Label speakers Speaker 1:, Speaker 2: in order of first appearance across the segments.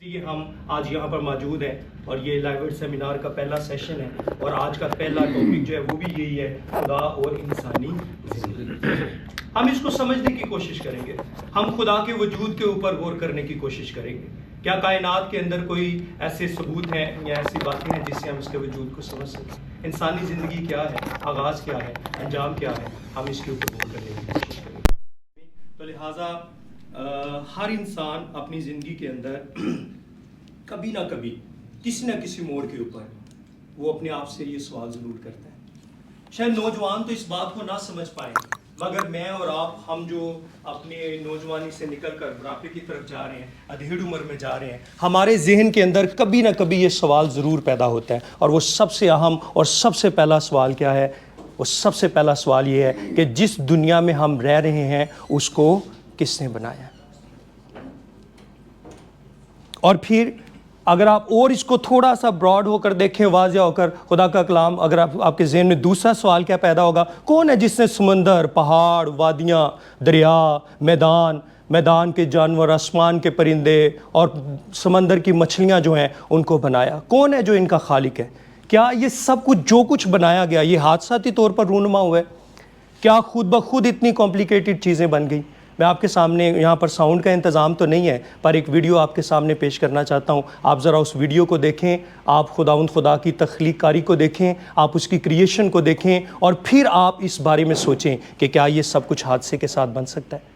Speaker 1: لیے ہم آج یہاں پر موجود ہیں اور یہ لائیو سیمینار کا پہلا سیشن ہے اور آج کا پہلا ٹاپک جو ہے وہ بھی یہی ہے، خدا اور انسانی زندگی۔ ہم اس کو سمجھنے کی کوشش کریں گے، ہم خدا کے وجود کے اوپر غور کرنے کی کوشش کریں گے۔ کیا کائنات کے اندر کوئی ایسے ثبوت ہیں یا ایسی باتیں ہیں جس سے ہم اس کے وجود کو سمجھ سکیں؟ انسانی زندگی کیا ہے، آغاز کیا ہے، انجام کیا ہے، ہم اس کے اوپر غور کرنے کی کوشش کریں گے۔ تو لہٰذا ہر انسان اپنی زندگی کے اندر کبھی نہ کبھی کسی نہ کسی موڑ کے اوپر وہ اپنے آپ سے یہ سوال ضرور کرتا ہے۔ شاید نوجوان تو اس بات کو نہ سمجھ پائیں، مگر میں اور آپ، ہم جو اپنے نوجوانی سے نکل کر بڑھاپے کی طرف جا رہے ہیں، ادھیڑ عمر میں جا رہے ہیں، ہمارے ذہن کے اندر کبھی نہ کبھی یہ سوال ضرور پیدا ہوتا ہے، اور وہ سب سے اہم اور سب سے پہلا سوال کیا ہے؟ وہ سب سے پہلا سوال یہ ہے کہ جس دنیا میں ہم رہ رہے ہیں اس کو کس نے بنایا؟ اور پھر اگر آپ اور اس کو تھوڑا سا براڈ ہو کر دیکھیں، واضح ہو کر خدا کا کلام، اگر آپ کے ذہن میں دوسرا سوال کیا پیدا ہوگا؟ کون ہے جس نے سمندر، پہاڑ، وادیاں، دریا، میدان کے جانور، آسمان کے پرندے اور سمندر کی مچھلیاں جو ہیں ان کو بنایا؟ کون ہے جو ان کا خالق ہے؟ کیا یہ سب کچھ جو کچھ بنایا گیا یہ حادثاتی طور پر رونما ہوا ہے؟ کیا خود بخود اتنی کمپلیکیٹڈ چیزیں بن گئی؟ میں آپ کے سامنے، یہاں پر ساؤنڈ کا انتظام تو نہیں ہے، پر ایک ویڈیو آپ کے سامنے پیش کرنا چاہتا ہوں۔ آپ ذرا اس ویڈیو کو دیکھیں، آپ خدا کی تخلیق کاری کو دیکھیں، آپ اس کی کریشن کو دیکھیں، اور پھر آپ اس بارے میں سوچیں کہ کیا یہ سب کچھ حادثے کے ساتھ بن سکتا ہے؟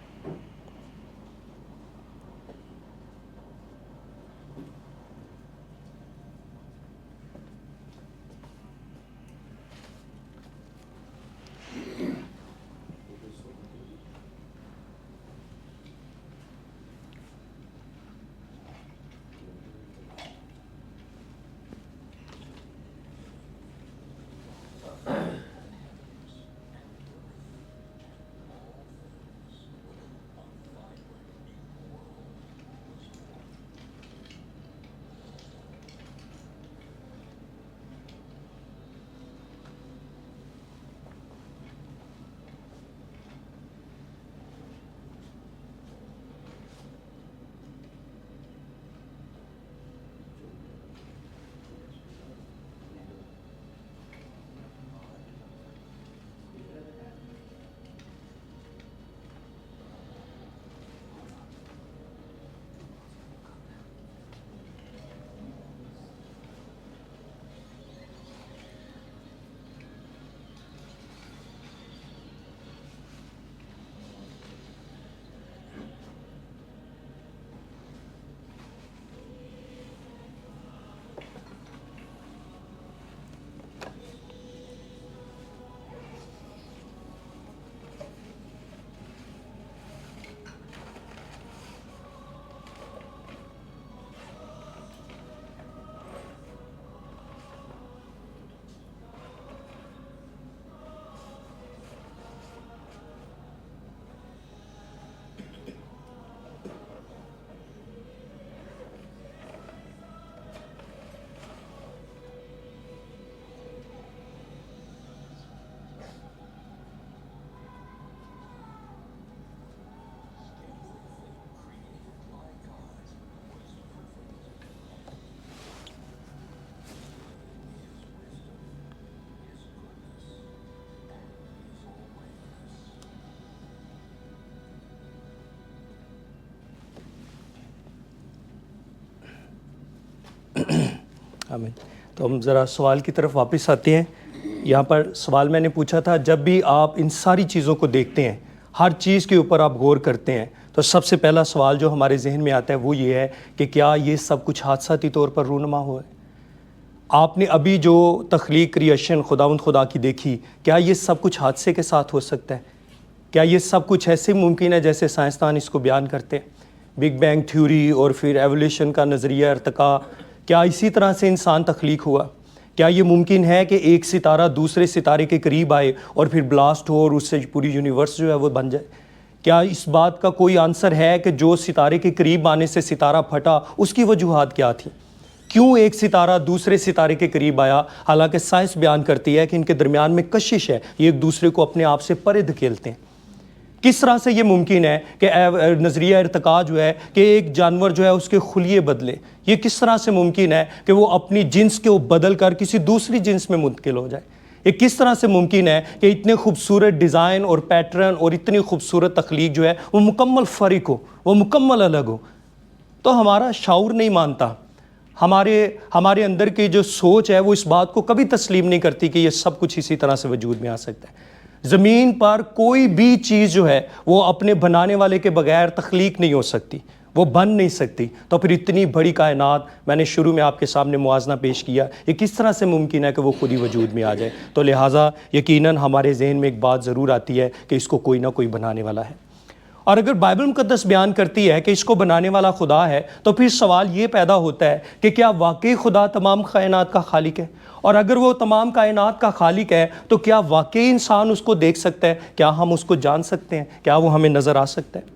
Speaker 1: آمین۔ تو ہم ذرا سوال کی طرف واپس آتے ہیں۔ یہاں پر سوال میں نے پوچھا تھا، جب بھی آپ ان ساری چیزوں کو دیکھتے ہیں، ہر چیز کے اوپر آپ غور کرتے ہیں، تو سب سے پہلا سوال جو ہمارے ذہن میں آتا ہے وہ یہ ہے کہ کیا یہ سب کچھ حادثاتی طور پر رونما ہوا ہے؟ آپ نے ابھی جو تخلیق کریشن خدا کی دیکھی، کیا یہ سب کچھ حادثے کے ساتھ ہو سکتا ہے؟ کیا یہ سب کچھ ایسے ممکن ہے جیسے سائنسدان اس کو بیان کرتے ہیں؟ بگ بینگ تھیوری اور پھر ایولیوشن کا نظریہ ارتقاء، کیا اسی طرح سے انسان تخلیق ہوا؟ کیا یہ ممکن ہے کہ ایک ستارہ دوسرے ستارے کے قریب آئے اور پھر بلاسٹ ہو اور اس سے پوری یونیورس جو ہے وہ بن جائے؟ کیا اس بات کا کوئی آنسر ہے کہ جو ستارے کے قریب آنے سے ستارہ پھٹا، اس کی وجوہات کیا تھیں؟ کیوں ایک ستارہ دوسرے ستارے کے قریب آیا؟ حالانکہ سائنس بیان کرتی ہے کہ ان کے درمیان میں کشش ہے، یہ ایک دوسرے کو اپنے آپ سے پرے دھکیلتے ہیں۔ کس طرح سے یہ ممکن ہے کہ نظریہ ارتقاء جو ہے کہ ایک جانور جو ہے اس کے خلیے بدلے؟ یہ کس طرح سے ممکن ہے کہ وہ اپنی جنس کو بدل کر کسی دوسری جنس میں منتقل ہو جائے؟ یہ کس طرح سے ممکن ہے کہ اتنے خوبصورت ڈیزائن اور پیٹرن اور اتنی خوبصورت تخلیق جو ہے وہ مکمل فرق ہو، وہ مکمل الگ ہو؟ تو ہمارا شعور نہیں مانتا، ہمارے اندر کی جو سوچ ہے وہ اس بات کو کبھی تسلیم نہیں کرتی کہ یہ سب کچھ اسی طرح سے وجود میں آ سکتا ہے۔ زمین پر کوئی بھی چیز جو ہے وہ اپنے بنانے والے کے بغیر تخلیق نہیں ہو سکتی، وہ بن نہیں سکتی، تو پھر اتنی بڑی کائنات، میں نے شروع میں آپ کے سامنے موازنہ پیش کیا، یہ کس طرح سے ممکن ہے کہ وہ خود ہی وجود میں آ جائے؟ تو لہٰذا یقیناً ہمارے ذہن میں ایک بات ضرور آتی ہے کہ اس کو کوئی نہ کوئی بنانے والا ہے۔ اور اگر بائبل مقدس بیان کرتی ہے کہ اس کو بنانے والا خدا ہے، تو پھر سوال یہ پیدا ہوتا ہے کہ کیا واقعی خدا تمام کائنات کا خالق ہے؟ اور اگر وہ تمام کائنات کا خالق ہے تو کیا واقعی انسان اس کو دیکھ سکتا ہے؟ کیا ہم اس کو جان سکتے ہیں؟ کیا وہ ہمیں نظر آ سکتا ہے؟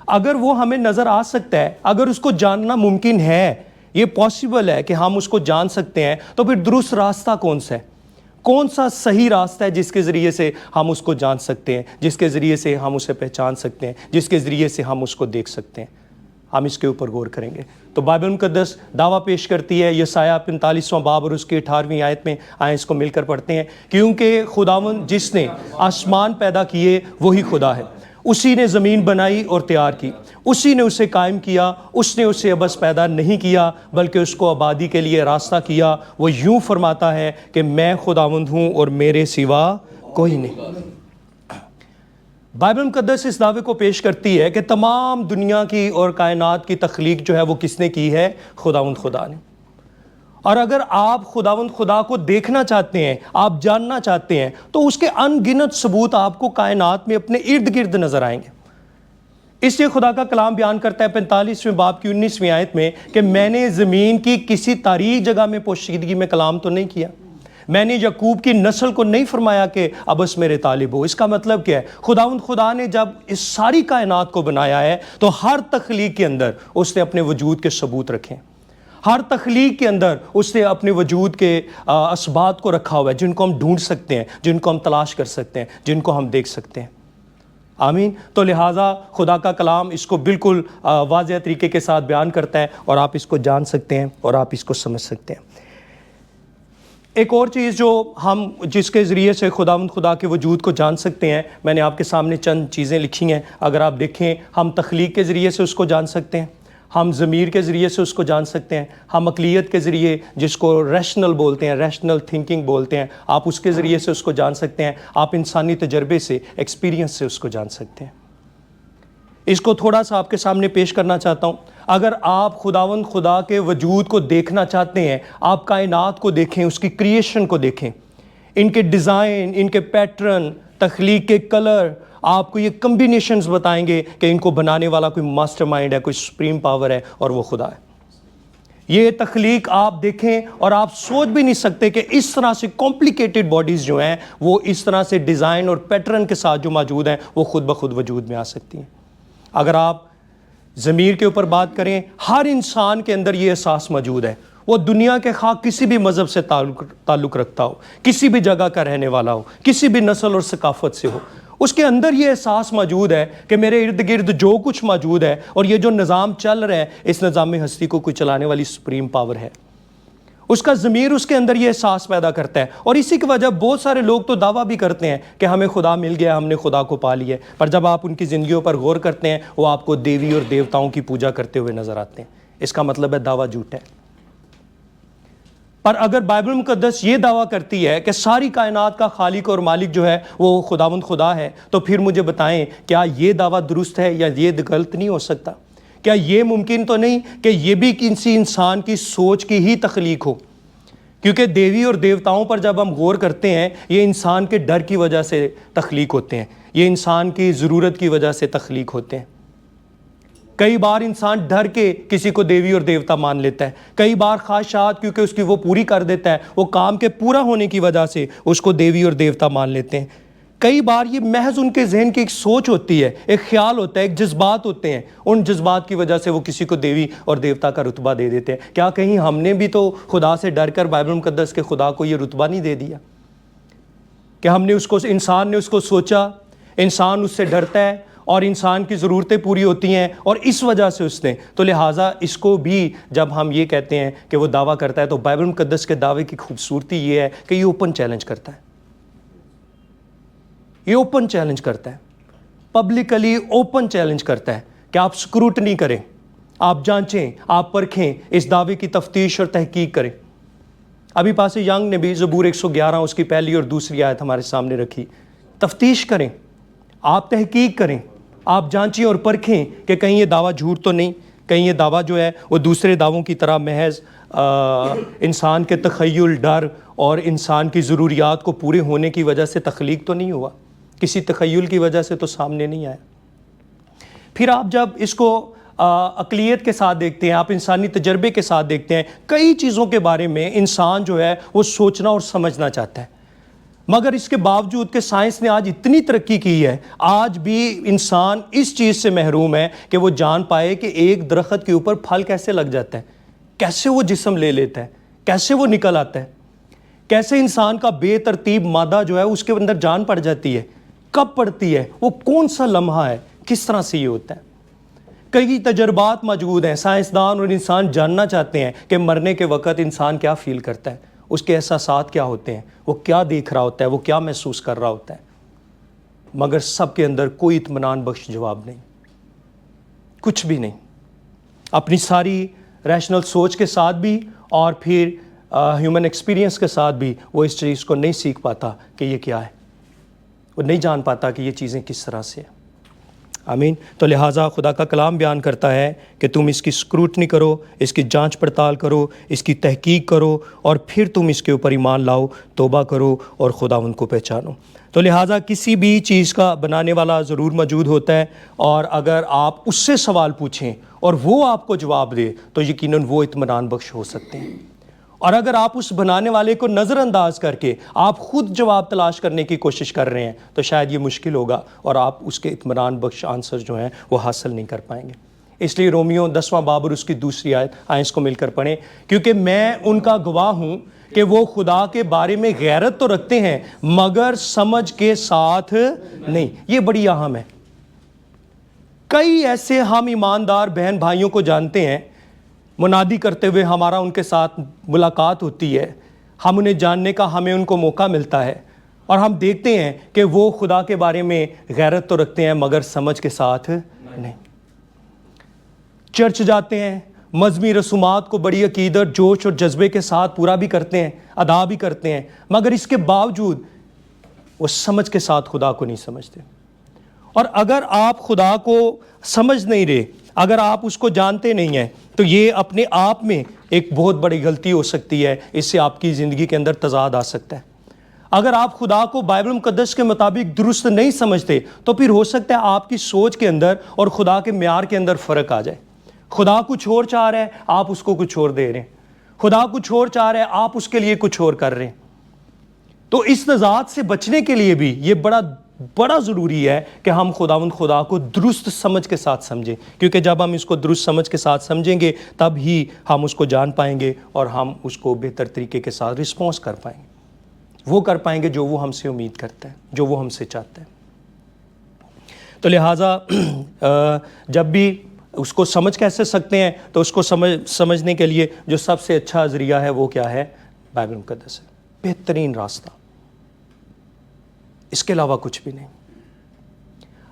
Speaker 1: اگر وہ ہمیں نظر آ سکتا ہے، اگر اس کو جاننا ممکن ہے، یہ پاسبل ہے کہ ہم اس کو جان سکتے ہیں، تو پھر درست راستہ کون سا ہے؟ کون سا صحیح راستہ ہے جس کے ذریعے سے ہم اس کو جان سکتے ہیں، جس کے ذریعے سے ہم اسے پہچان سکتے ہیں، جس کے ذریعے سے ہم اس کو دیکھ سکتے ہیں؟ ہم اس کے اوپر غور کریں گے۔ تو بائبل مقدس دعویٰ پیش کرتی ہے، یسایہ 45واں باب اور اس کی 18ویں آیت میں، آئیں اس کو مل کر پڑھتے ہیں۔ کیونکہ خداوند جس نے آسمان پیدا کیے وہی خدا ہے، اسی نے زمین بنائی اور تیار کی، اسی نے اسے قائم کیا، اس نے اسے عبث پیدا نہیں کیا بلکہ اس کو آبادی کے لیے راستہ کیا۔ وہ یوں فرماتا ہے کہ میں خداوند ہوں اور میرے سوا کوئی نہیں۔ بائبل مقدس اس دعوے کو پیش کرتی ہے کہ تمام دنیا کی اور کائنات کی تخلیق جو ہے وہ کس نے کی ہے؟ خداوند خدا نے۔ اور اگر آپ خداوند خدا کو دیکھنا چاہتے ہیں، آپ جاننا چاہتے ہیں، تو اس کے ان گنت ثبوت آپ کو کائنات میں اپنے ارد گرد نظر آئیں گے۔ اس لیے خدا کا کلام بیان کرتا ہے 45ویں باب کی 19ویں آیت میں کہ میں نے زمین کی کسی تاریک جگہ میں پوشیدگی میں کلام تو نہیں کیا، میں نے یعقوب کی نسل کو نہیں فرمایا کہ عبث میرے طالب ہو۔ اس کا مطلب کیا ہے؟ خداوند خدا نے جب اس ساری کائنات کو بنایا ہے تو ہر تخلیق کے اندر اس نے اپنے وجود کے ثبوت رکھے ہیں، ہر تخلیق کے اندر اس نے اپنے وجود کے اسبات کو رکھا ہوا ہے، جن کو ہم ڈھونڈ سکتے ہیں، جن کو ہم تلاش کر سکتے ہیں، جن کو ہم دیکھ سکتے ہیں۔ آمین۔ تو لہٰذا خدا کا کلام اس کو بالکل واضح طریقے کے ساتھ بیان کرتا ہے، اور آپ اس کو جان سکتے ہیں اور آپ اس کو سمجھ سکتے ہیں۔ ایک اور چیز جو ہم جس کے ذریعے سے خداوند خدا کے وجود کو جان سکتے ہیں، میں نے آپ کے سامنے چند چیزیں لکھی ہیں، اگر آپ دیکھیں، ہم تخلیق کے ذریعے سے اس کو جان سکتے ہیں، ہم ضمیر کے ذریعے سے اس کو جان سکتے ہیں، ہم عقلیت کے ذریعے، جس کو ریشنل بولتے ہیں، ریشنل تھنکنگ بولتے ہیں، آپ اس کے ذریعے سے اس کو جان سکتے ہیں، آپ انسانی تجربے سے، ایکسپیرینس سے اس کو جان سکتے ہیں۔ اس کو تھوڑا سا آپ کے سامنے پیش کرنا چاہتا ہوں۔ اگر آپ خداوند خدا کے وجود کو دیکھنا چاہتے ہیں، آپ کائنات کو دیکھیں، اس کی کریشن کو دیکھیں، ان کے ڈیزائن، ان کے پیٹرن، تخلیق کے کلر، آپ کو یہ کمبینیشنز بتائیں گے کہ ان کو بنانے والا کوئی ماسٹر مائنڈ ہے، کوئی سپریم پاور ہے، اور وہ خدا ہے۔ یہ تخلیق آپ دیکھیں اور آپ سوچ بھی نہیں سکتے کہ اس طرح سے کمپلیکیٹڈ باڈیز جو ہیں وہ اس طرح سے ڈیزائن اور پیٹرن کے ساتھ جو موجود ہیں وہ خود بخود وجود میں آ سکتی ہیں۔ اگر آپ ضمیر کے اوپر بات کریں، ہر انسان کے اندر یہ احساس موجود ہے، وہ دنیا کے خواہ کسی بھی مذہب سے تعلق رکھتا ہو، کسی بھی جگہ کا رہنے والا ہو، کسی بھی نسل اور ثقافت سے ہو، اس کے اندر یہ احساس موجود ہے کہ میرے ارد گرد جو کچھ موجود ہے اور یہ جو نظام چل رہا ہے، اس نظام ہستی کو کوئی چلانے والی سپریم پاور ہے۔ اس کا ضمیر اس کے اندر یہ احساس پیدا کرتا ہے، اور اسی کی وجہ بہت سارے لوگ تو دعویٰ بھی کرتے ہیں کہ ہمیں خدا مل گیا، ہم نے خدا کو پا لیا، پر جب آپ ان کی زندگیوں پر غور کرتے ہیں وہ آپ کو دیوی اور دیوتاؤں کی پوجا کرتے ہوئے نظر آتے ہیں۔ اس کا مطلب ہے دعویٰ جھوٹ ہے۔ پر اگر بائبل مقدس یہ دعویٰ کرتی ہے کہ ساری کائنات کا خالق اور مالک جو ہے وہ خداوند خدا ہے، تو پھر مجھے بتائیں کیا یہ دعویٰ درست ہے یا یہ غلط نہیں ہو سکتا؟ کیا یہ ممکن تو نہیں کہ یہ بھی کسی انسان کی سوچ کی ہی تخلیق ہو؟ کیونکہ دیوی اور دیوتاؤں پر جب ہم غور کرتے ہیں، یہ انسان کے ڈر کی وجہ سے تخلیق ہوتے ہیں، یہ انسان کی ضرورت کی وجہ سے تخلیق ہوتے ہیں۔ کئی بار انسان ڈر کے کسی کو دیوی اور دیوتا مان لیتا ہے، کئی بار خواہشات کیونکہ اس کی وہ پوری کر دیتا ہے، وہ کام کے پورا ہونے کی وجہ سے اس کو دیوی اور دیوتا مان لیتے ہیں۔ کئی بار یہ محض ان کے ذہن کی ایک سوچ ہوتی ہے، ایک خیال ہوتا ہے، ایک جذبات ہوتے ہیں، ان جذبات کی وجہ سے وہ کسی کو دیوی اور دیوتا کا رتبہ دے دیتے ہیں۔ کیا کہیں ہم نے بھی تو خدا سے ڈر کر بائبل مقدس کے خدا کو یہ رتبہ نہیں دے دیا کہ ہم نے اس کو، انسان نے اس کو سوچا، انسان اس سے ڈرتا ہے اور انسان کی ضرورتیں پوری ہوتی ہیں اور اس وجہ سے اس نے تو لہٰذا اس کو بھی جب ہم یہ کہتے ہیں کہ وہ دعویٰ کرتا ہے تو بائبل مقدس کے دعوے کی خوبصورتی یہ ہے کہ یہ اوپن چیلنج کرتا ہے. یہ اوپن چیلنج کرتا ہے, پبلکلی اوپن چیلنج کرتا ہے کہ آپ سکروٹنی کریں, آپ جانچیں, آپ پرکھیں, اس دعوے کی تفتیش اور تحقیق کریں. ابھی پاسٹر ینگ نے بھی زبور 111 اس کی پہلی اور دوسری آیت ہمارے سامنے رکھی. تفتیش کریں, آپ تحقیق کریں, آپ جانچیں اور پرکھیں کہ کہیں یہ دعویٰ جھوٹ تو نہیں, کہیں یہ دعویٰ جو ہے وہ دوسرے دعووں کی طرح محض انسان کے تخیل, ڈر اور انسان کی ضروریات کو پورے ہونے کی وجہ سے تخلیق تو نہیں ہوا, کسی تخیل کی وجہ سے تو سامنے نہیں آیا. پھر آپ جب اس کو عقلیت کے ساتھ دیکھتے ہیں, آپ انسانی تجربے کے ساتھ دیکھتے ہیں, کئی چیزوں کے بارے میں انسان جو ہے وہ سوچنا اور سمجھنا چاہتا ہے, مگر اس کے باوجود کہ سائنس نے آج اتنی ترقی کی ہے, آج بھی انسان اس چیز سے محروم ہے کہ وہ جان پائے کہ ایک درخت کے اوپر پھل کیسے لگ جاتا ہے, کیسے وہ جسم لے لیتا ہے, کیسے وہ نکل آتا ہے, کیسے انسان کا بے ترتیب مادہ جو ہے اس کے اندر جان پڑ جاتی ہے, کب پڑتی ہے, وہ کون سا لمحہ ہے, کس طرح سے یہ ہوتا ہے. کئی تجربات موجود ہیں, سائنسدان اور انسان جاننا چاہتے ہیں کہ مرنے کے وقت انسان کیا فیل کرتا ہے, اس کے احساسات کیا ہوتے ہیں, وہ کیا دیکھ رہا ہوتا ہے, وہ کیا محسوس کر رہا ہوتا ہے. مگر سب کے اندر کوئی اطمینان بخش جواب نہیں, کچھ بھی نہیں. اپنی ساری ریشنل سوچ کے ساتھ بھی اور پھر ہیومن ایکسپیرینس کے ساتھ بھی وہ اس چیز کو نہیں سیکھ پاتا کہ یہ کیا ہے, وہ نہیں جان پاتا کہ یہ چیزیں کس طرح سے ہیں. آمین. تو لہٰذا خدا کا کلام بیان کرتا ہے کہ تم اس کی اسکروٹنی کرو, اس کی جانچ پڑتال کرو, اس کی تحقیق کرو اور پھر تم اس کے اوپر ایمان لاؤ, توبہ کرو اور خداوند کو پہچانو. تو لہٰذا کسی بھی چیز کا بنانے والا ضرور موجود ہوتا ہے, اور اگر آپ اس سے سوال پوچھیں اور وہ آپ کو جواب دے تو یقیناً وہ اطمینان بخش ہو سکتے ہیں. اور اگر آپ اس بنانے والے کو نظر انداز کر کے آپ خود جواب تلاش کرنے کی کوشش کر رہے ہیں تو شاید یہ مشکل ہوگا اور آپ اس کے اطمینان بخش آنسر جو ہیں وہ حاصل نہیں کر پائیں گے. اس لیے رومیو 10واں باب اور اس کی دوسری آیت, آئیں اس کو مل کر پڑھیں. کیونکہ میں ان کا گواہ ہوں کہ وہ خدا کے بارے میں غیرت تو رکھتے ہیں مگر سمجھ کے ساتھ نہیں. یہ بڑی اہم ہے. کئی ایسے ہم ایماندار بہن بھائیوں کو جانتے ہیں, منادی کرتے ہوئے ہمارا ان کے ساتھ ملاقات ہوتی ہے, ہم انہیں جاننے کا ہمیں ان کو موقع ملتا ہے اور ہم دیکھتے ہیں کہ وہ خدا کے بارے میں غیرت تو رکھتے ہیں مگر سمجھ کے ساتھ نہیں. چرچ جاتے ہیں, مذہبی رسومات کو بڑی عقیدت, جوش اور جذبے کے ساتھ پورا بھی کرتے ہیں, ادا بھی کرتے ہیں, مگر اس کے باوجود وہ سمجھ کے ساتھ خدا کو نہیں سمجھتے. اور اگر آپ خدا کو سمجھ نہیں رہے, اگر آپ اس کو جانتے نہیں ہیں تو یہ اپنے آپ میں ایک بہت بڑی غلطی ہو سکتی ہے. اس سے آپ کی زندگی کے اندر تضاد آ سکتا ہے. اگر آپ خدا کو بائبل مقدس کے مطابق درست نہیں سمجھتے تو پھر ہو سکتا ہے آپ کی سوچ کے اندر اور خدا کے معیار کے اندر فرق آ جائے. خدا کچھ اور چاہ رہا ہے, آپ اس کو کچھ اور دے رہے ہیں. خدا کچھ اور چاہ رہا ہے, آپ اس کے لیے کچھ اور کر رہے ہیں. تو اس تضاد سے بچنے کے لیے بھی یہ بڑا ضروری ہے کہ ہم خدا کو درست سمجھ کے ساتھ سمجھیں. کیونکہ جب ہم اس کو درست سمجھ کے ساتھ سمجھیں گے تب ہی ہم اس کو جان پائیں گے اور ہم اس کو بہتر طریقے کے ساتھ رسپانس کر پائیں گے. وہ کر پائیں گے جو وہ ہم سے امید کرتا ہے, جو وہ ہم سے چاہتا ہے. تو لہٰذا جب بھی اس کو سمجھ کیسے سکتے ہیں تو اس کو سمجھنے کے لیے جو سب سے اچھا ذریعہ ہے وہ کیا ہے, بائبل مقدس ہے. بہترین راستہ, اس کے علاوہ کچھ بھی نہیں.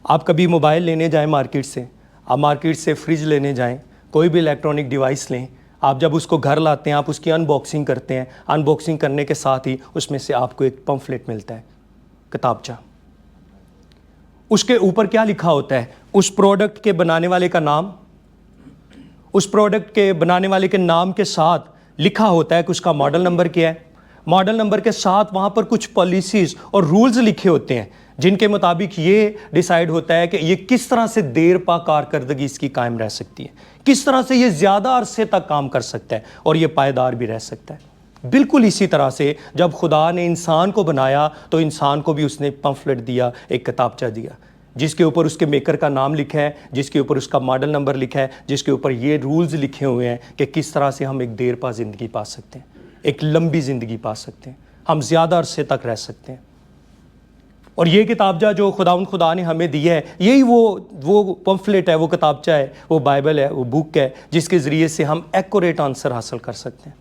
Speaker 1: آپ کبھی موبائل لینے جائیں مارکیٹ سے, آپ مارکیٹ سے فریج لینے جائیں, کوئی بھی الیکٹرانک ڈیوائس لیں, آپ جب اس کو گھر لاتے ہیں آپ اس کی ان باکسنگ کرتے ہیں. ان باکسنگ کرنے کے ساتھ ہی اس میں سے آپ کو ایک پمفلٹ ملتا ہے, کتابچہ. اس کے اوپر کیا لکھا ہوتا ہے, اس پروڈکٹ کے بنانے والے کا نام, اس پروڈکٹ کے بنانے والے کے نام کے ساتھ لکھا ہوتا ہے کہ اس کا ماڈل نمبر کیا ہے. ماڈل نمبر کے ساتھ وہاں پر کچھ پالیسیز اور رولز لکھے ہوتے ہیں جن کے مطابق یہ ڈیسائیڈ ہوتا ہے کہ یہ کس طرح سے دیر پا کارکردگی اس کی قائم رہ سکتی ہے, کس طرح سے یہ زیادہ عرصے تک کام کر سکتا ہے اور یہ پائیدار بھی رہ سکتا ہے. بالکل اسی طرح سے جب خدا نے انسان کو بنایا تو انسان کو بھی اس نے پمفلٹ دیا, ایک کتابچہ دیا جس کے اوپر اس کے میکر کا نام لکھا ہے, جس کے اوپر اس کا ماڈل نمبر لکھا ہے, جس کے اوپر یہ رولز لکھے ہوئے ہیں کہ کس طرح سے ہم ایک دیر پا زندگی پا سکتے ہیں, ایک لمبی زندگی پا سکتے ہیں, ہم زیادہ عرصے تک رہ سکتے ہیں. اور یہ کتابچہ جو خدا نے ہمیں دی ہے، یہی وہ پمفلٹ ہے، وہ کتابچہ ہے، وہ بائبل ہے، وہ بک ہے جس کے ذریعے سے ہم ایکوریٹ آنسر حاصل کر سکتے ہیں،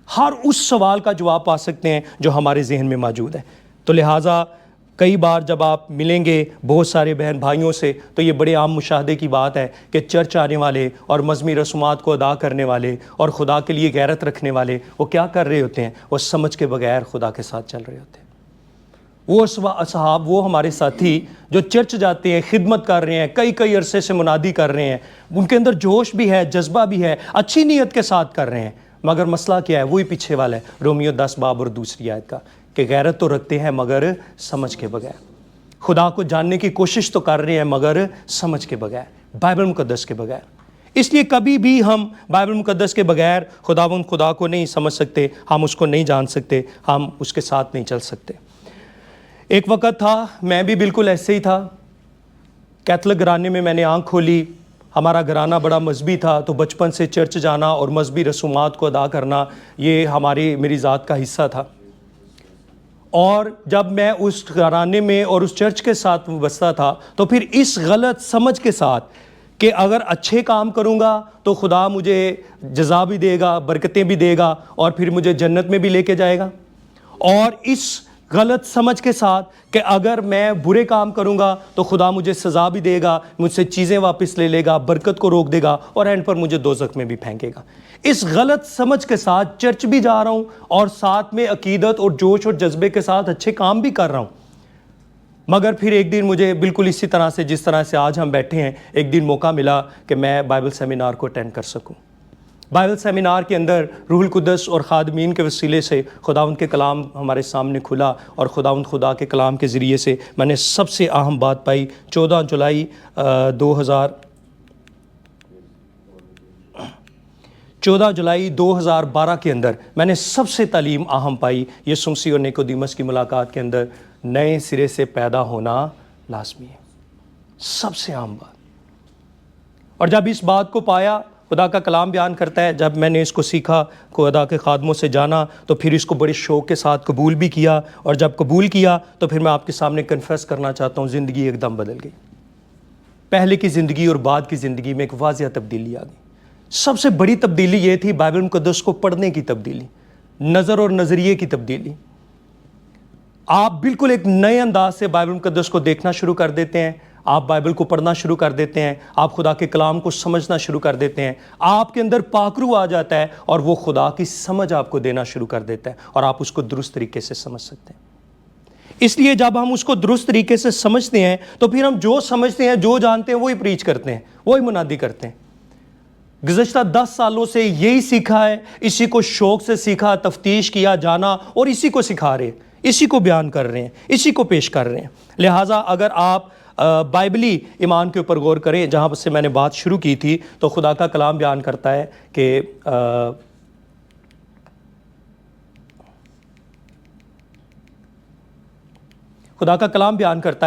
Speaker 1: ہر اس سوال کا جواب پا سکتے ہیں جو ہمارے ذہن میں موجود ہے۔ تو لہٰذا کئی بار جب آپ ملیں گے بہت سارے بہن بھائیوں سے تو یہ بڑے عام مشاہدے کی بات ہے کہ چرچ آنے والے اور مذہبی رسومات کو ادا کرنے والے اور خدا کے لیے غیرت رکھنے والے وہ کیا کر رہے ہوتے ہیں؟ وہ سمجھ کے بغیر خدا کے ساتھ چل رہے ہوتے ہیں۔ وہ اصحاب، وہ ہمارے ساتھی جو چرچ جاتے ہیں، خدمت کر رہے ہیں، کئی عرصے سے منادی کر رہے ہیں، ان کے اندر جوش بھی ہے، جذبہ بھی ہے، اچھی نیت کے ساتھ کر رہے ہیں، مگر مسئلہ کیا ہے؟ وہی پیچھے والا ہے رومیو 10 باب اور 2 آیت کا، کہ غیرت تو رکھتے ہیں مگر سمجھ کے بغیر، خدا کو جاننے کی کوشش تو کر رہے ہیں مگر سمجھ کے بغیر، بائبل مقدس کے بغیر۔ اس لیے کبھی بھی ہم بائبل مقدس کے بغیر خدا کو نہیں سمجھ سکتے، ہم اس کو نہیں جان سکتے، ہم اس کے ساتھ نہیں چل سکتے۔ ایک وقت تھا، میں بھی بالکل ایسے ہی تھا، کیتھولک گھرانے میں نے آنکھ کھولی، ہمارا گھرانہ بڑا مذہبی تھا، تو بچپن سے چرچ جانا اور مذہبی رسومات کو ادا کرنا یہ میری ذات کا حصہ تھا۔ اور جب میں اس گھرانے میں اور اس چرچ کے ساتھ وابستہ تھا تو پھر اس غلط سمجھ کے ساتھ کہ اگر اچھے کام کروں گا تو خدا مجھے جزا بھی دے گا، برکتیں بھی دے گا، اور پھر مجھے جنت میں بھی لے کے جائے گا، اور اس غلط سمجھ کے ساتھ کہ اگر میں برے کام کروں گا تو خدا مجھے سزا بھی دے گا، مجھ سے چیزیں واپس لے لے گا، برکت کو روک دے گا، اور اینڈ پر مجھے دوزخ میں بھی پھینکے گا۔ اس غلط سمجھ کے ساتھ چرچ بھی جا رہا ہوں اور ساتھ میں عقیدت اور جوش اور جذبے کے ساتھ اچھے کام بھی کر رہا ہوں، مگر پھر ایک دن مجھے بالکل اسی طرح سے جس طرح سے آج ہم بیٹھے ہیں، ایک دن موقع ملا کہ میں بائبل سیمینار کو اٹینڈ کر سکوں۔ بائبل سیمینار کے اندر روح القدس اور خادمین کے وسیلے سے خداوند کے کلام ہمارے سامنے کھلا، اور خدا کے کلام کے ذریعے سے میں نے سب سے اہم بات پائی۔ 14 جولائی 2012 کے اندر میں نے سب سے تعلیم اہم پائی، یسوع مسیح اور نیکودیمس کی ملاقات کے اندر نئے سرے سے پیدا ہونا لازمی ہے، سب سے اہم بات۔ اور جب اس بات کو پایا، خدا کا کلام بیان کرتا ہے، جب میں نے اس کو سیکھا، خدا کے خادموں سے جانا، تو پھر اس کو بڑے شوق کے ساتھ قبول بھی کیا، اور جب قبول کیا تو پھر میں آپ کے سامنے کنفیس کرنا چاہتا ہوں، زندگی ایک دم بدل گئی۔ پہلے کی زندگی اور بعد کی زندگی میں ایک واضح تبدیلی آ گئی۔ سب سے بڑی تبدیلی یہ تھی بائبل مقدس کو پڑھنے کی تبدیلی، نظر اور نظریے کی تبدیلی۔ آپ بالکل ایک نئے انداز سے بائبل مقدس کو دیکھنا شروع کر دیتے ہیں، آپ بائبل کو پڑھنا شروع کر دیتے ہیں، آپ خدا کے کلام کو سمجھنا شروع کر دیتے ہیں، آپ کے اندر پاک روح آ جاتا ہے اور وہ خدا کی سمجھ آپ کو دینا شروع کر دیتا ہے، اور آپ اس کو درست طریقے سے سمجھ سکتے ہیں۔ اس لیے جب ہم اس کو درست طریقے سے سمجھتے ہیں تو پھر ہم جو سمجھتے ہیں، جو جانتے ہیں، وہی پریچ کرتے ہیں، وہی منادی کرتے ہیں۔ گزشتہ 10 سالوں سے یہی سیکھا ہے، اسی کو شوق سے سیکھا، تفتیش کیا، جانا، اور اسی کو سکھا رہے ہیں، اسی کو بیان کر رہے ہیں، اسی کو پیش کر رہے ہیں۔ لہٰذا اگر آپ بائبلی ایمان کے اوپر غور کریں، جہاں سے میں نے بات شروع کی تھی، تو خدا کا کلام بیان کرتا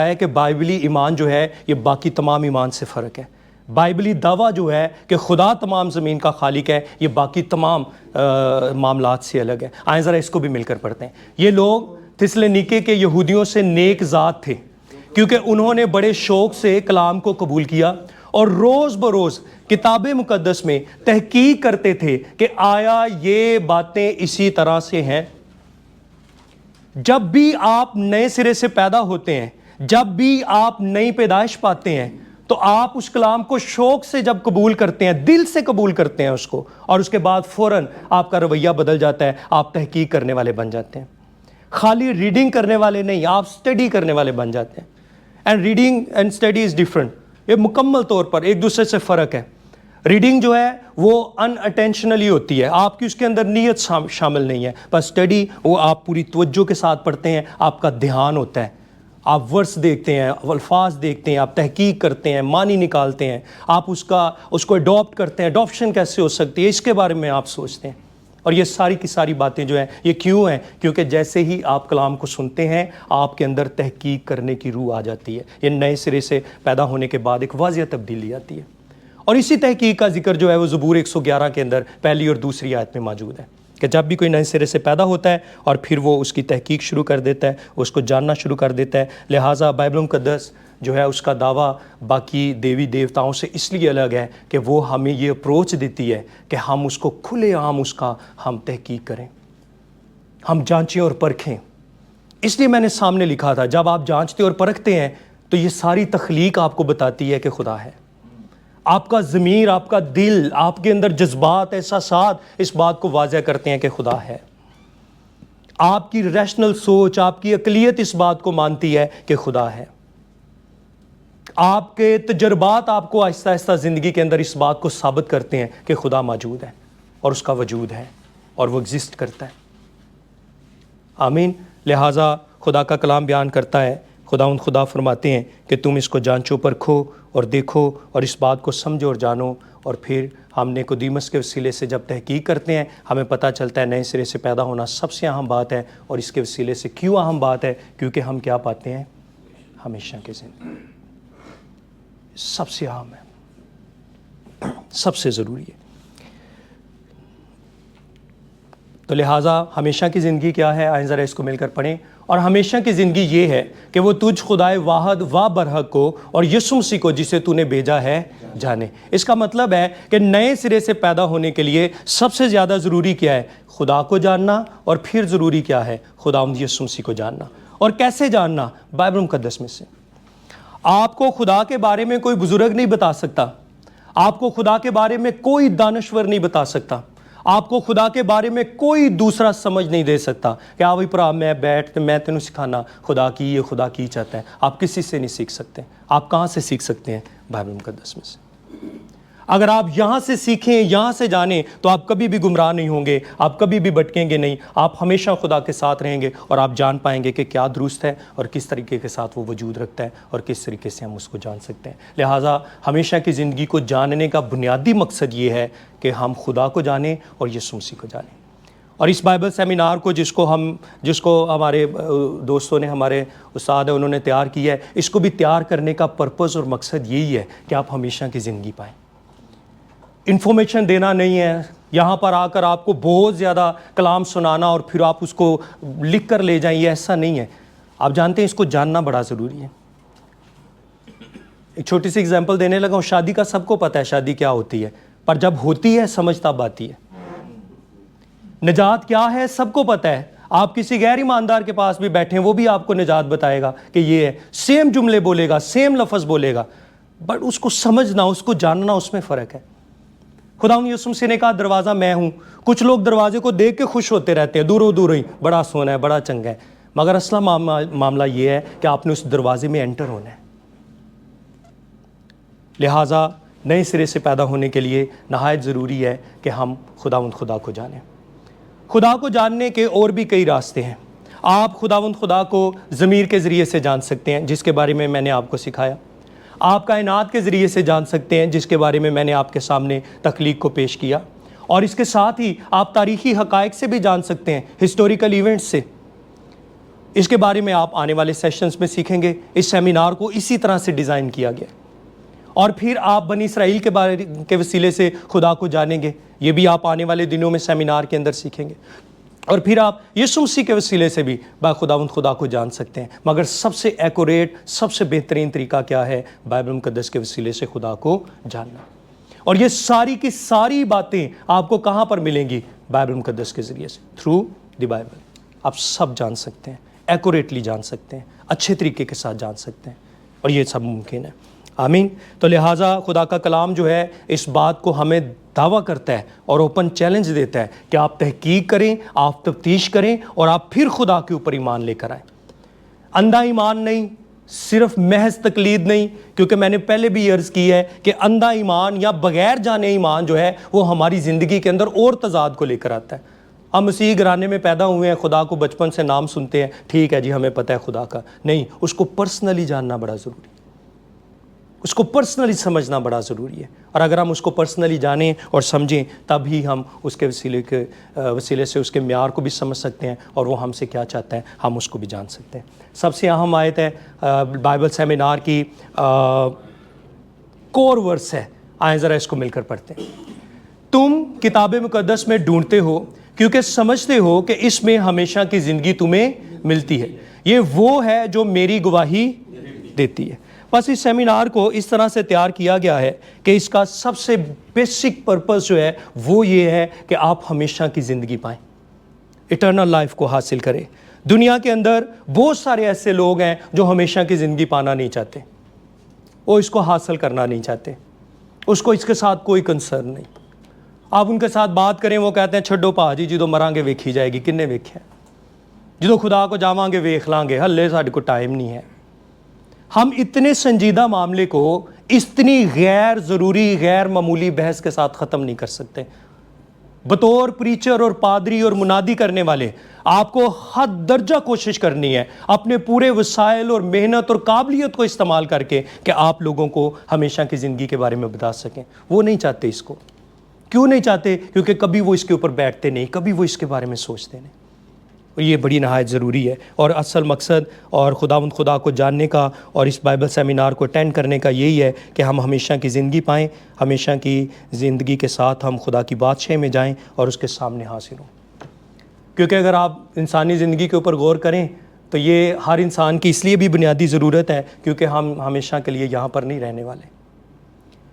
Speaker 1: ہے کہ بائبلی ایمان جو ہے یہ باقی تمام ایمان سے فرق ہے۔ بائبلی دعویٰ جو ہے کہ خدا تمام زمین کا خالق ہے، یہ باقی تمام معاملات سے الگ ہے۔ آئیں ذرا اس کو بھی مل کر پڑھتے ہیں۔ یہ لوگ تھسلونیکے کے یہودیوں سے نیک ذات تھے، کیونکہ انہوں نے بڑے شوق سے کلام کو قبول کیا اور روز بروز کتاب مقدس میں تحقیق کرتے تھے کہ آیا یہ باتیں اسی طرح سے ہیں۔ جب بھی آپ نئے سرے سے پیدا ہوتے ہیں، جب بھی آپ نئی پیدائش پاتے ہیں، تو آپ اس کلام کو شوق سے جب قبول کرتے ہیں، دل سے قبول کرتے ہیں اس کو، اور اس کے بعد فوراً آپ کا رویہ بدل جاتا ہے، آپ تحقیق کرنے والے بن جاتے ہیں۔ خالی ریڈنگ کرنے والے نہیں، آپ سٹڈی کرنے والے بن جاتے ہیں۔ And reading and study is different, یہ مکمل طور پر ایک دوسرے سے فرق ہے۔ ریڈنگ جو ہے وہ ان اٹینشنلی ہوتی ہے، آپ کی اس کے اندر نیت شامل نہیں ہے، بس اسٹڈی وہ آپ پوری توجہ کے ساتھ پڑھتے ہیں، آپ کا دھیان ہوتا ہے، آپ ورس دیکھتے ہیں، الفاظ دیکھتے ہیں، آپ تحقیق کرتے ہیں، معنی نکالتے ہیں، آپ اس کو اڈاپٹ کرتے ہیں، اڈاپشن کیسے ہو سکتی ہے اس کے بارے میں آپ سوچتے ہیں۔ اور یہ ساری کی ساری باتیں جو ہیں یہ کیوں ہیں؟ کیونکہ جیسے ہی آپ کلام کو سنتے ہیں، آپ کے اندر تحقیق کرنے کی روح آ جاتی ہے۔ یہ نئے سرے سے پیدا ہونے کے بعد ایک واضح تبدیلی آتی ہے، اور اسی تحقیق کا ذکر جو ہے وہ زبور 111 کے اندر پہلی اور دوسری آیت میں موجود ہے۔ کہ جب بھی کوئی نئے سرے سے پیدا ہوتا ہے اور پھر وہ اس کی تحقیق شروع کر دیتا ہے، اس کو جاننا شروع کر دیتا ہے. لہٰذا بائبل مقدس جو ہے اس کا دعویٰ باقی دیوی دیوتاؤں سے اس لیے الگ ہے کہ وہ ہمیں یہ اپروچ دیتی ہے کہ ہم اس کو کھلے عام اس کا ہم تحقیق کریں، ہم جانچیں اور پرکھیں. اس لیے میں نے سامنے لکھا تھا جب آپ جانچتے اور پرکھتے ہیں تو یہ ساری تخلیق آپ کو بتاتی ہے کہ خدا ہے. آپ کا ضمیر، آپ کا دل، آپ کے اندر جذبات، احساسات اس بات کو واضح کرتے ہیں کہ خدا ہے. آپ کی ریشنل سوچ، آپ کی عقلیت اس بات کو مانتی ہے کہ خدا ہے. آپ کے تجربات آپ کو آہستہ آہستہ زندگی کے اندر اس بات کو ثابت کرتے ہیں کہ خدا موجود ہے اور اس کا وجود ہے اور وہ ایگزسٹ کرتا ہے. آمین. لہٰذا خدا کا کلام بیان کرتا ہے، خدا فرماتے ہیں کہ تم اس کو جانچو پرکھو اور دیکھو اور اس بات کو سمجھو اور جانو. اور پھر ہم نیکودیمس کے وسیلے سے جب تحقیق کرتے ہیں ہمیں پتہ چلتا ہے نئے سرے سے پیدا ہونا سب سے اہم بات ہے. اور اس کے وسیلے سے کیوں اہم بات ہے؟ کیونکہ ہم کیا پاتے ہیں؟ ہمیشہ کی زندگی. سب سے اہم ہے، سب سے ضروری ہے. تو لہٰذا ہمیشہ کی زندگی کیا ہے؟ آئیں ذرا اس کو مل کر پڑھیں. اور ہمیشہ کی زندگی یہ ہے کہ وہ تجھ خدائے واحد و برحق کو اور یسوع مسیح کو جسے تو نے بھیجا ہے جانے. اس کا مطلب ہے کہ نئے سرے سے پیدا ہونے کے لیے سب سے زیادہ ضروری کیا ہے؟ خدا کو جاننا. اور پھر ضروری کیا ہے؟ خداوند یسوع مسیح کو جاننا. اور کیسے جاننا؟ بائبل مقدس میں سے. آپ کو خدا کے بارے میں کوئی بزرگ نہیں بتا سکتا، آپ کو خدا کے بارے میں کوئی دانشور نہیں بتا سکتا، آپ کو خدا کے بارے میں کوئی دوسرا سمجھ نہیں دے سکتا کہ آوی پرا میں بیٹھ میں تینوں سکھانا خدا کی یہ خدا کی چاہتا ہے. آپ کسی سے نہیں سیکھ سکتے. آپ کہاں سے سیکھ سکتے ہیں؟ بائبل مقدس میں سے. اگر آپ یہاں سے سیکھیں، یہاں سے جانیں تو آپ کبھی بھی گمراہ نہیں ہوں گے، آپ کبھی بھی بھٹکیں گے نہیں. آپ ہمیشہ خدا کے ساتھ رہیں گے اور آپ جان پائیں گے کہ کیا درست ہے اور کس طریقے کے ساتھ وہ وجود رکھتا ہے اور کس طریقے سے ہم اس کو جان سکتے ہیں. لہٰذا ہمیشہ کی زندگی کو جاننے کا بنیادی مقصد یہ ہے کہ ہم خدا کو جانیں اور یسوع مسیح کو جانیں. اور اس بائبل سیمینار کو جس کو ہمارے دوستوں نے، ہمارے استاد ہیں، انہوں نے تیار کیا ہے، اس کو بھی تیار کرنے کا پرپز اور مقصد یہی ہے کہ آپ ہمیشہ کی زندگی پائیں. انفارمیشن دینا نہیں ہے، یہاں پر آ کر آپ کو بہت زیادہ کلام سنانا اور پھر آپ اس کو لکھ کر لے جائیں، یہ ایسا نہیں ہے. آپ جانتے ہیں اس کو جاننا بڑا ضروری ہے. ایک چھوٹی سی اگزامپل دینے لگا ہوں. شادی کا سب کو پتہ ہے شادی کیا ہوتی ہے، پر جب ہوتی ہے سمجھ تب آتی ہے. نجات کیا ہے سب کو پتہ ہے. آپ کسی غیر ایماندار کے پاس بھی بیٹھیں وہ بھی آپ کو نجات بتائے گا کہ یہ ہے، سیم جملے بولے گا، سیم لفظ بولے گا، بٹ اس کو سمجھنا، اس کو جاننا، اس میں فرق ہے. خداوند یسوع مسیح نے کہا دروازہ میں ہوں. کچھ لوگ دروازے کو دیکھ کے خوش ہوتے رہتے ہیں، دوروں دور ہی بڑا سونا ہے، بڑا چنگا ہے، مگر اصل معاملہ یہ ہے کہ آپ نے اس دروازے میں انٹر ہونا ہے. لہٰذا نئے سرے سے پیدا ہونے کے لیے نہایت ضروری ہے کہ ہم خداوند خدا کو جانیں. خدا کو جاننے کے اور بھی کئی راستے ہیں. آپ خداوند خدا کو ضمیر کے ذریعے سے جان سکتے ہیں، جس کے بارے میں میں نے آپ کو سکھایا. آپ کائنات کے ذریعے سے جان سکتے ہیں، جس کے بارے میں میں نے آپ کے سامنے تخلیق کو پیش کیا. اور اس کے ساتھ ہی آپ تاریخی حقائق سے بھی جان سکتے ہیں، ہسٹوریکل ایونٹس سے. اس کے بارے میں آپ آنے والے سیشنز میں سیکھیں گے. اس سیمینار کو اسی طرح سے ڈیزائن کیا گیا. اور پھر آپ بنی اسرائیل کے بارے کے وسیلے سے خدا کو جانیں گے. یہ بھی آپ آنے والے دنوں میں سیمینار کے اندر سیکھیں گے. اور پھر آپ یسوع مسیح کے وسیلے سے بھی خداوند خدا کو جان سکتے ہیں. مگر سب سے ایکوریٹ، سب سے بہترین طریقہ کیا ہے؟ بائبل مقدس کے وسیلے سے خدا کو جاننا. اور یہ ساری کی ساری باتیں آپ کو کہاں پر ملیں گی؟ بائبل مقدس کے ذریعے سے، تھرو دی بائبل. آپ سب جان سکتے ہیں، ایکوریٹلی جان سکتے ہیں، اچھے طریقے کے ساتھ جان سکتے ہیں، اور یہ سب ممکن ہے. آمین. تو لہٰذا خدا کا کلام جو ہے اس بات کو ہمیں دعویٰ کرتا ہے اور اوپن چیلنج دیتا ہے کہ آپ تحقیق کریں، آپ تفتیش کریں اور آپ پھر خدا کے اوپر ایمان لے کر آئیں. اندھا ایمان نہیں، صرف محض تقلید نہیں، کیونکہ میں نے پہلے بھی عرض کی ہے کہ اندھا ایمان یا بغیر جانے ایمان جو ہے وہ ہماری زندگی کے اندر اور تضاد کو لے کر آتا ہے. ہم مسیح گھرانے میں پیدا ہوئے ہیں، خدا کو بچپن سے نام سنتے ہیں، ٹھیک ہے جی ہمیں پتہ ہے خدا کا. نہیں، اس کو پرسنلی جاننا بڑا ضروری ہے، اس کو پرسنلی سمجھنا بڑا ضروری ہے. اور اگر ہم اس کو پرسنلی جانیں اور سمجھیں تب ہی ہم اس کے وسیلے سے اس کے معیار کو بھی سمجھ سکتے ہیں اور وہ ہم سے کیا چاہتا ہے ہم اس کو بھی جان سکتے ہیں. سب سے اہم آیت ہے بائبل سیمینار کی کور ورس ہے. آئیں ذرا اس کو مل کر پڑھتے ہیں. تم کتاب مقدس میں ڈھونڈتے ہو کیونکہ سمجھتے ہو کہ اس میں ہمیشہ کی زندگی تمہیں ملتی ہے. یہ وہ ہے جو میری گواہی دیتی ہے. بس اس سیمینار کو اس طرح سے تیار کیا گیا ہے کہ اس کا سب سے بیسک پرپس جو ہے وہ یہ ہے کہ آپ ہمیشہ کی زندگی پائیں, ایٹرنل لائف کو حاصل کریں. دنیا کے اندر بہت سارے ایسے لوگ ہیں جو ہمیشہ کی زندگی پانا نہیں چاہتے, وہ اس کو حاصل کرنا نہیں چاہتے, اس کو اس کے ساتھ کوئی کنسرن نہیں. آپ ان کے ساتھ بات کریں وہ کہتے ہیں چھڈو پا جی جدو مران گے ویکھی جائے گی, کنے ویکھیا جدو خدا کو جاواں گے ویکھ لیں گے, ہلے ساڈے کو ٹائم نہیں ہے. ہم اتنے سنجیدہ معاملے کو اتنی غیر ضروری غیر معمولی بحث کے ساتھ ختم نہیں کر سکتے. بطور پریچر اور پادری اور منادی کرنے والے آپ کو حد درجہ کوشش کرنی ہے اپنے پورے وسائل اور محنت اور قابلیت کو استعمال کر کے کہ آپ لوگوں کو ہمیشہ کی زندگی کے بارے میں بتا سکیں. وہ نہیں چاہتے اس کو. کیوں نہیں چاہتے؟ کیونکہ کبھی وہ اس کے اوپر بیٹھتے نہیں, کبھی وہ اس کے بارے میں سوچتے نہیں. اور یہ بڑی نہایت ضروری ہے. اور اصل مقصد اور خدا کو جاننے کا اور اس بائبل سیمینار کو اٹینڈ کرنے کا یہی ہے کہ ہم ہمیشہ کی زندگی پائیں, ہمیشہ کی زندگی کے ساتھ ہم خدا کی بادشاہی میں جائیں اور اس کے سامنے حاضر ہوں. کیونکہ اگر آپ انسانی زندگی کے اوپر غور کریں تو یہ ہر انسان کی اس لیے بھی بنیادی ضرورت ہے کیونکہ ہم ہمیشہ کے لیے یہاں پر نہیں رہنے والے.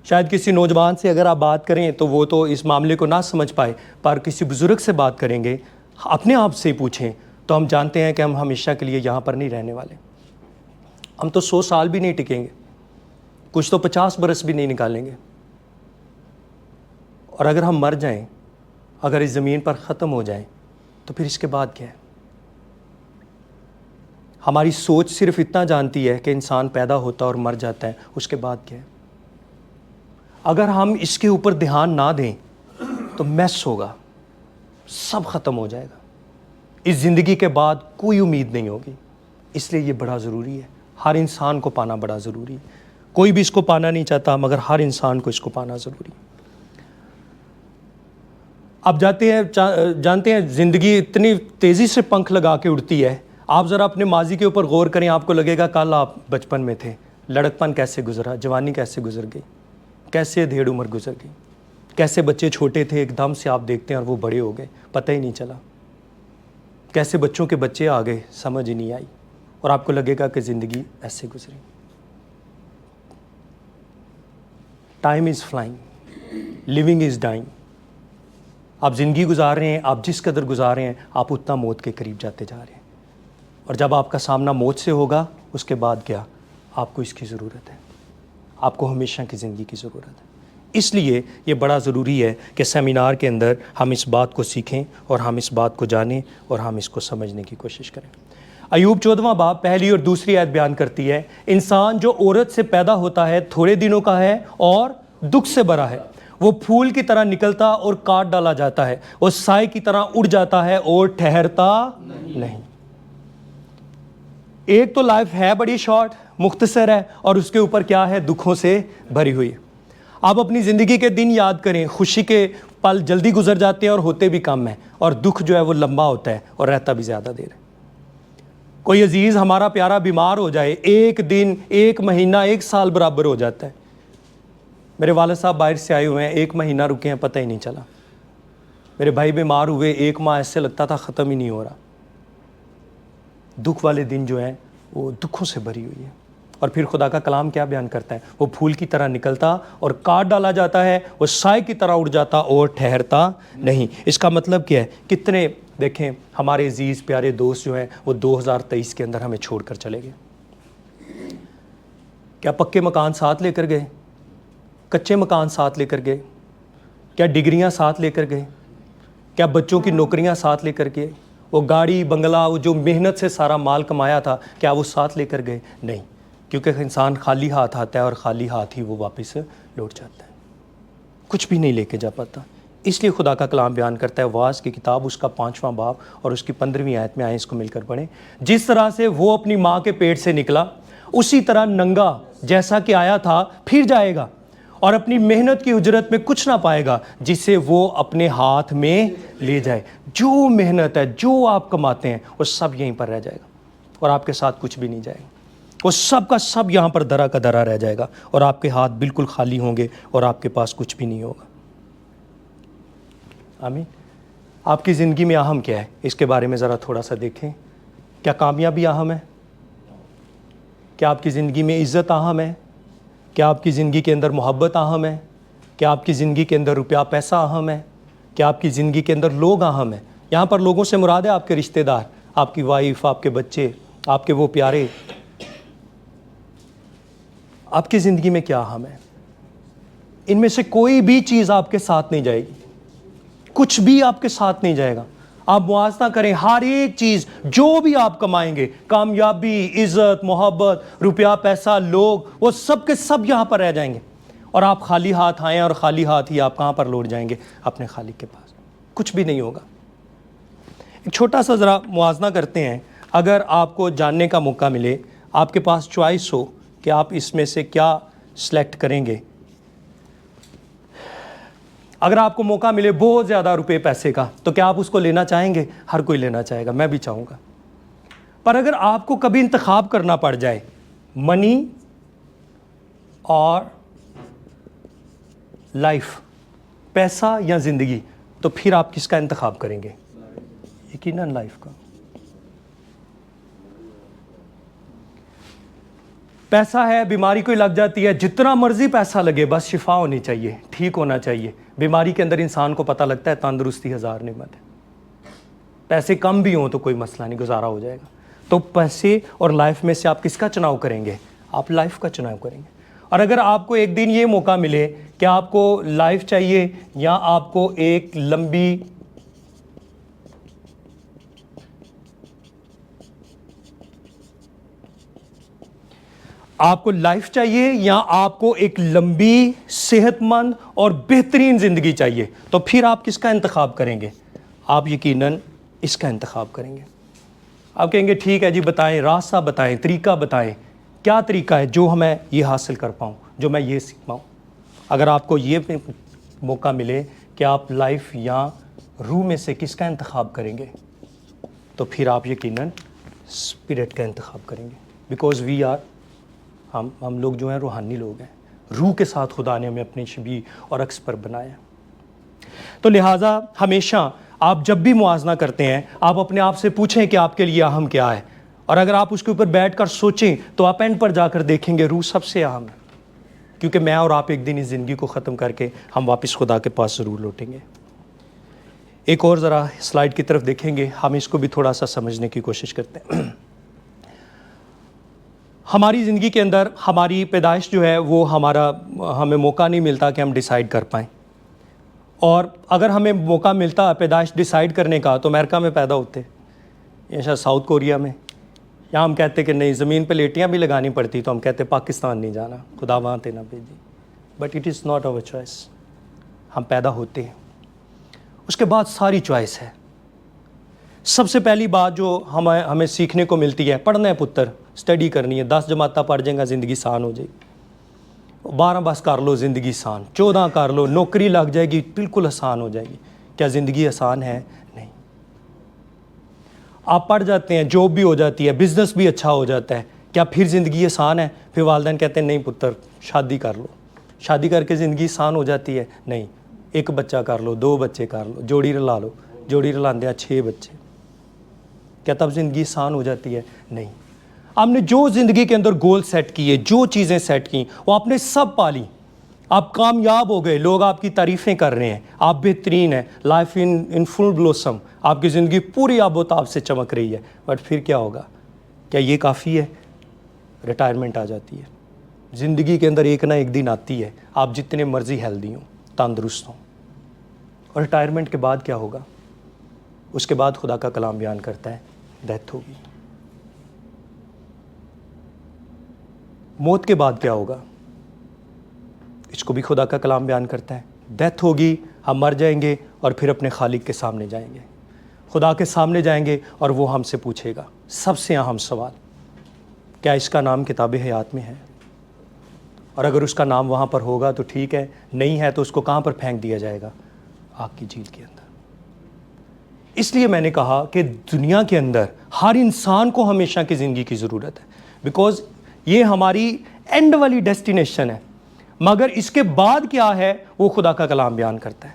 Speaker 1: شاید کسی نوجوان سے اگر آپ بات کریں تو وہ تو اس معاملے کو نہ سمجھ پائے, پر کسی بزرگ سے بات کریں گے, اپنے آپ سے پوچھیں تو ہم جانتے ہیں کہ ہم ہمیشہ کے لیے یہاں پر نہیں رہنے والے. ہم تو 100 سال بھی نہیں ٹکیں گے, کچھ تو 50 برس بھی نہیں نکالیں گے. اور اگر ہم مر جائیں, اگر اس زمین پر ختم ہو جائیں تو پھر اس کے بعد کیا ہے؟ ہماری سوچ صرف اتنا جانتی ہے کہ انسان پیدا ہوتا ہے اور مر جاتا ہے, اس کے بعد کیا ہے؟ اگر ہم اس کے اوپر دھیان نہ دیں تو میس ہوگا, سب ختم ہو جائے گا. اس زندگی کے بعد کوئی امید نہیں ہوگی. اس لیے یہ بڑا ضروری ہے, ہر انسان کو پانا بڑا ضروری ہے. کوئی بھی اس کو پانا نہیں چاہتا مگر ہر انسان کو اس کو پانا ضروری. آپ جانتے ہیں زندگی اتنی تیزی سے پنکھ لگا کے اڑتی ہے. آپ ذرا اپنے ماضی کے اوپر غور کریں, آپ کو لگے گا کل آپ بچپن میں تھے, لڑکپن کیسے گزرا, جوانی کیسے گزر گئی, کیسے دھیڑ عمر گزر گئی, کیسے بچے چھوٹے تھے ایک دم سے آپ دیکھتے ہیں اور وہ بڑے ہو گئے, پتہ ہی نہیں چلا. کیسے بچوں کے بچے آ گئے, سمجھ ہی نہیں آئی, اور آپ کو لگے گا کہ زندگی ایسے گزری. Time is flying, living is dying. آپ زندگی گزار رہے ہیں, آپ جس قدر گزار رہے ہیں آپ اتنا موت کے قریب جاتے جا رہے ہیں. اور جب آپ کا سامنا موت سے ہوگا اس کے بعد کیا؟ آپ کو اس کی ضرورت ہے, آپ کو ہمیشہ کی زندگی کی ضرورت ہے. اس لیے یہ بڑا ضروری ہے کہ سیمینار کے اندر ہم اس بات کو سیکھیں اور ہم اس بات کو جانیں اور ہم اس کو سمجھنے کی کوشش کریں. ایوب 14واں باب پہلی اور دوسری آیت بیان کرتی ہے, انسان جو عورت سے پیدا ہوتا ہے تھوڑے دنوں کا ہے اور دکھ سے بھرا ہے. وہ پھول کی طرح نکلتا اور کاٹ ڈالا جاتا ہے, وہ سائے کی طرح اڑ جاتا ہے اور ٹھہرتا نہیں. ایک تو لائف ہے بڑی شارٹ, مختصر ہے, اور اس کے اوپر کیا ہے؟ دکھوں سے بھری ہوئی ہے. آپ اپنی زندگی کے دن یاد کریں, خوشی کے پل جلدی گزر جاتے ہیں اور ہوتے بھی کم ہیں, اور دکھ جو ہے وہ لمبا ہوتا ہے اور رہتا بھی زیادہ دیر ہے. کوئی عزیز ہمارا پیارا بیمار ہو جائے, ایک دن, ایک مہینہ, ایک سال برابر ہو جاتا ہے. میرے والد صاحب باہر سے آئے ہوئے ہیں, 1 مہینہ رکے ہیں, پتہ ہی نہیں چلا. میرے بھائی بیمار ہوئے, 1 ماہ ایسے لگتا تھا ختم ہی نہیں ہو رہا. دکھ والے دن جو ہیں وہ دکھوں سے بھری ہوئی ہے. اور پھر خدا کا کلام کیا بیان کرتا ہے؟ وہ پھول کی طرح نکلتا اور کاٹ ڈالا جاتا ہے, وہ سائے کی طرح اڑ جاتا اور ٹھہرتا نہیں. اس کا مطلب کیا ہے؟ کتنے دیکھیں ہمارے عزیز پیارے دوست جو ہیں وہ 2023 کے اندر ہمیں چھوڑ کر چلے گئے. کیا پکے مکان ساتھ لے کر گئے؟ کچے مکان ساتھ لے کر گئے؟ کیا ڈگریاں ساتھ لے کر گئے؟ کیا بچوں کی نوکریاں ساتھ لے کر گئے؟ وہ گاڑی بنگلہ, وہ جو محنت سے سارا مال کمایا تھا, کیا وہ ساتھ لے کر گئے؟ نہیں, کیونکہ انسان خالی ہاتھ آتا ہے اور خالی ہاتھ ہی وہ واپس لوٹ جاتا ہے, کچھ بھی نہیں لے کے جا پاتا. اس لیے خدا کا کلام بیان کرتا ہے, واعظ کی کتاب اس کا 5واں باب اور اس کی 15ویں آیت میں, آئیں اس کو مل کر پڑھیں. جس طرح سے وہ اپنی ماں کے پیٹ سے نکلا اسی طرح ننگا جیسا کہ آیا تھا پھر جائے گا, اور اپنی محنت کی اجرت میں کچھ نہ پائے گا جسے وہ اپنے ہاتھ میں لے جائے. جو محنت ہے, جو آپ کماتے ہیں, وہ سب یہیں پر رہ جائے گا اور آپ کے ساتھ کچھ بھی نہیں جائے گا. وہ سب کا سب یہاں پر درا کا درا رہ جائے گا اور آپ کے ہاتھ بالکل خالی ہوں گے اور آپ کے پاس کچھ بھی نہیں ہوگا. آمین. آپ کی زندگی میں اہم کیا ہے اس کے بارے میں ذرا تھوڑا سا دیکھیں. کیا کامیابی اہم ہے؟ کیا آپ کی زندگی میں عزت اہم ہے؟ کیا آپ کی زندگی کے اندر محبت اہم ہے؟ کیا آپ کی زندگی کے اندر روپیہ پیسہ اہم ہے؟ کیا آپ کی زندگی کے اندر لوگ اہم ہیں؟ یہاں پر لوگوں سے مراد ہے آپ کے رشتہ دار، آپ کی وائف، آپ کے بچے، آپ کے وہ پیارے. آپ کی زندگی میں کیا اہم ہے؟ ان میں سے کوئی بھی چیز آپ کے ساتھ نہیں جائے گی، کچھ بھی آپ کے ساتھ نہیں جائے گا. آپ موازنہ کریں، ہر ایک چیز جو بھی آپ کمائیں گے، کامیابی، عزت، محبت، روپیہ پیسہ، لوگ، وہ سب کے سب یہاں پر رہ جائیں گے، اور آپ خالی ہاتھ آئیں اور خالی ہاتھ ہی آپ کہاں پر لوٹ جائیں گے؟ اپنے خالق کے پاس. کچھ بھی نہیں ہوگا. ایک چھوٹا سا ذرا موازنہ کرتے ہیں. اگر آپ کو جاننے کا موقع ملے، آپ کے پاس چوائس ہو کہ آپ اس میں سے کیا سلیکٹ کریں گے. اگر آپ کو موقع ملے بہت زیادہ روپے پیسے کا، تو کیا آپ اس کو لینا چاہیں گے؟ ہر کوئی لینا چاہے گا، میں بھی چاہوں گا. پر اگر آپ کو کبھی انتخاب کرنا پڑ جائے منی اور لائف، پیسہ یا زندگی، تو پھر آپ کس کا انتخاب کریں گے؟ یقیناً لائف کا. پیسہ ہے، بیماری کوئی لگ جاتی ہے، جتنا مرضی پیسہ لگے، بس شفا ہونی چاہیے، ٹھیک ہونا چاہیے. بیماری کے اندر انسان کو پتہ لگتا ہے تندرستی ہزار نعمت ہے. پیسے کم بھی ہوں تو کوئی مسئلہ نہیں، گزارا ہو جائے گا. تو پیسے اور لائف میں سے آپ کس کا چناؤ کریں گے؟ آپ لائف کا چناؤ کریں گے. اور اگر آپ کو ایک دن یہ موقع ملے کہ آپ کو لائف چاہیے یا آپ کو ایک لمبی چاہیے یا آپ کو ایک لمبی، صحت مند اور بہترین زندگی چاہیے، تو پھر آپ کس کا انتخاب کریں گے؟ آپ یقیناً اس کا انتخاب کریں گے. آپ کہیں گے ٹھیک ہے جی، بتائیں، راستہ بتائیں، طریقہ بتائیں، کیا طریقہ ہے جو میں یہ حاصل کر پاؤں، جو میں یہ سیکھ پاؤں. اگر آپ کو یہ موقع ملے کہ آپ لائف یا روح میں سے کس کا انتخاب کریں گے، تو پھر آپ یقیناً اسپرٹ کا انتخاب کریں گے. بیکاز وی آر، ہم لوگ جو ہیں روحانی لوگ ہیں. روح کے ساتھ خدا نے ہمیں اپنی شبیہ اور عکس پر بنایا. تو لہٰذا ہمیشہ آپ جب بھی موازنہ کرتے ہیں، آپ اپنے آپ سے پوچھیں کہ آپ کے لیے اہم کیا ہے. اور اگر آپ اس کے اوپر بیٹھ کر سوچیں تو آپ اینڈ پر جا کر دیکھیں گے روح سب سے اہم ہے. کیونکہ میں اور آپ ایک دن اس زندگی کو ختم کر کے ہم واپس خدا کے پاس ضرور لوٹیں گے. ایک اور ذرا سلائیڈ کی طرف دیکھیں گے، ہم اس کو بھی تھوڑا سا سمجھنے کی کوشش کرتے ہیں. ہماری زندگی کے اندر ہماری پیدائش جو ہے وہ ہمیں موقع نہیں ملتا کہ ہم ڈیسائیڈ کر پائیں. اور اگر ہمیں موقع ملتا پیدائش ڈیسائیڈ کرنے کا تو امریکہ میں پیدا ہوتے یا شاید ساؤتھ کوریا میں. یہاں ہم کہتے کہ نہیں، زمین پہ لیٹیاں بھی لگانی پڑتی تو ہم کہتے پاکستان نہیں جانا، خدا وہاں تے نہ بھیجی. But it is not our choice. ہم پیدا ہوتے ہیں، اس کے بعد ساری چوائس ہے. سب سے پہلی بات جو ہمیں سیکھنے کو ملتی ہے، پڑھنا ہے پتر، اسٹڈی کرنی ہے. 10 جماعتیں پڑھ جائیں گا زندگی آسان ہو جائے گی. 12 بس کر لو زندگی آسان. 14 کر لو، نوکری لگ جائے گی، بالکل آسان ہو جائے گی. کیا زندگی آسان ہے؟ نہیں. آپ پڑھ جاتے ہیں، جاب بھی ہو جاتی ہے، بزنس بھی اچھا ہو جاتا ہے، کیا پھر زندگی آسان ہے؟ پھر والدین کہتے ہیں نہیں پتر شادی کر لو. شادی کر کے زندگی آسان ہو جاتی ہے؟ نہیں. 1 بچہ کر لو، 2 بچے کر لو، جوڑی رلا لو، جوڑی رلاندے ہیں 6 بچے. کیا تب زندگی آسان ہو جاتی ہے؟ نہیں. آپ نے جو زندگی کے اندر گول سیٹ کیے، جو چیزیں سیٹ کیں، وہ آپ نے سب پالی. آپ کامیاب ہو گئے، لوگ آپ کی تعریفیں کر رہے ہیں، آپ بہترین ہیں، لائف ان فل بلوسم، آپ کی زندگی پوری آب و تاب سے چمک رہی ہے. بٹ پھر کیا ہوگا؟ کیا یہ کافی ہے؟ ریٹائرمنٹ آ جاتی ہے. زندگی کے اندر ایک نہ ایک دن آتی ہے، آپ جتنے مرضی ہیلدی ہوں، تندرست ہوں. اور ریٹائرمنٹ کے بعد کیا ہوگا؟ اس کے بعد خدا کا کلام بیان کرتا ہے ڈیتھ ہوگی. موت کے بعد کیا ہوگا؟ اس کو بھی خدا کا کلام بیان کرتا ہے. ڈیتھ ہوگی، ہم مر جائیں گے اور پھر اپنے خالق کے سامنے جائیں گے. خدا کے سامنے جائیں گے اور وہ ہم سے پوچھے گا سب سے اہم سوال، کیا اس کا نام کتاب حیات میں ہے؟ اور اگر اس کا نام وہاں پر ہوگا تو ٹھیک ہے، نہیں ہے تو اس کو کہاں پر پھینک دیا جائے گا؟ آگ کی جھیل کے اندر. اس لیے میں نے کہا کہ دنیا کے اندر ہر انسان کو ہمیشہ کی زندگی کی ضرورت ہے. بیکاز یہ ہماری اینڈ والی ڈیسٹینیشن ہے. مگر اس کے بعد کیا ہے وہ خدا کا کلام بیان کرتا ہے.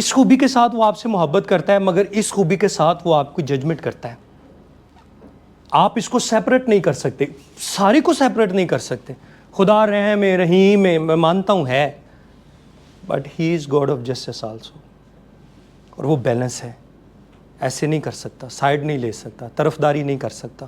Speaker 1: اس خوبی کے ساتھ وہ آپ سے محبت کرتا ہے، مگر اس خوبی کے ساتھ وہ آپ کو ججمنٹ کرتا ہے. آپ اس کو سیپریٹ نہیں کر سکتے، ساری کو سیپریٹ نہیں کر سکتے. خدا رحم ہے، رحیم ہے، میں مانتا ہوں ہے، but he is God of justice also. اور وہ بیلنس ہے، ایسے نہیں کر سکتا، سائیڈ نہیں لے سکتا، طرفداری نہیں کر سکتا.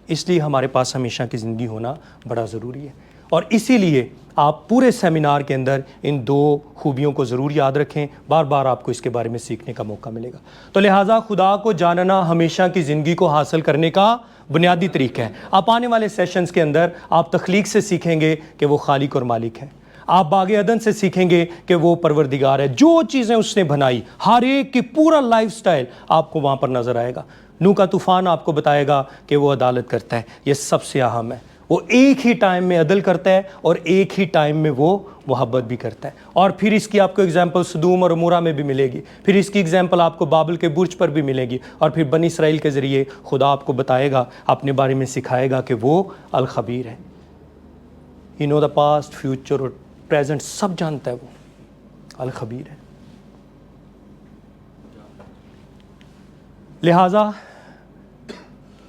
Speaker 1: اس لیے ہمارے پاس ہمیشہ کی زندگی ہونا بڑا ضروری ہے. اور اسی لیے آپ پورے سیمینار کے اندر ان 2 خوبیوں کو ضرور یاد رکھیں. بار بار آپ کو اس کے بارے میں سیکھنے کا موقع ملے گا. تو لہٰذا خدا کو جاننا ہمیشہ کی زندگی کو حاصل کرنے کا بنیادی طریقہ ہے. آپ آنے والے سیشنز کے اندر آپ تخلیق سے سیکھیں گے کہ وہ خالق اور مالک ہے. آپ باغ عدن سے سیکھیں گے کہ وہ پروردگار ہے. جو چیزیں اس نے بنائی، ہر ایک کی پورا لائف سٹائل آپ کو وہاں پر نظر آئے گا. نوح کا طوفان آپ کو بتائے گا کہ وہ عدالت کرتا ہے. یہ سب سے اہم ہے. وہ ایک ہی ٹائم میں عدل کرتا ہے اور ایک ہی ٹائم میں وہ محبت بھی کرتا ہے. اور پھر اس کی آپ کو اگزامپل سدوم اور عمورہ میں بھی ملے گی. پھر اس کی اگزامپل آپ کو بابل کے برج پر بھی ملے گی. اور پھر بنی اسرائیل کے ذریعے خدا آپ کو بتائے گا، اپنے بارے میں سکھائے گا کہ وہ الخبیر ہے. ہی نو دا پاسٹ، فیوچر اور پریزنٹ سب جانتا ہے. وہ الخبیر ہے. لہٰذا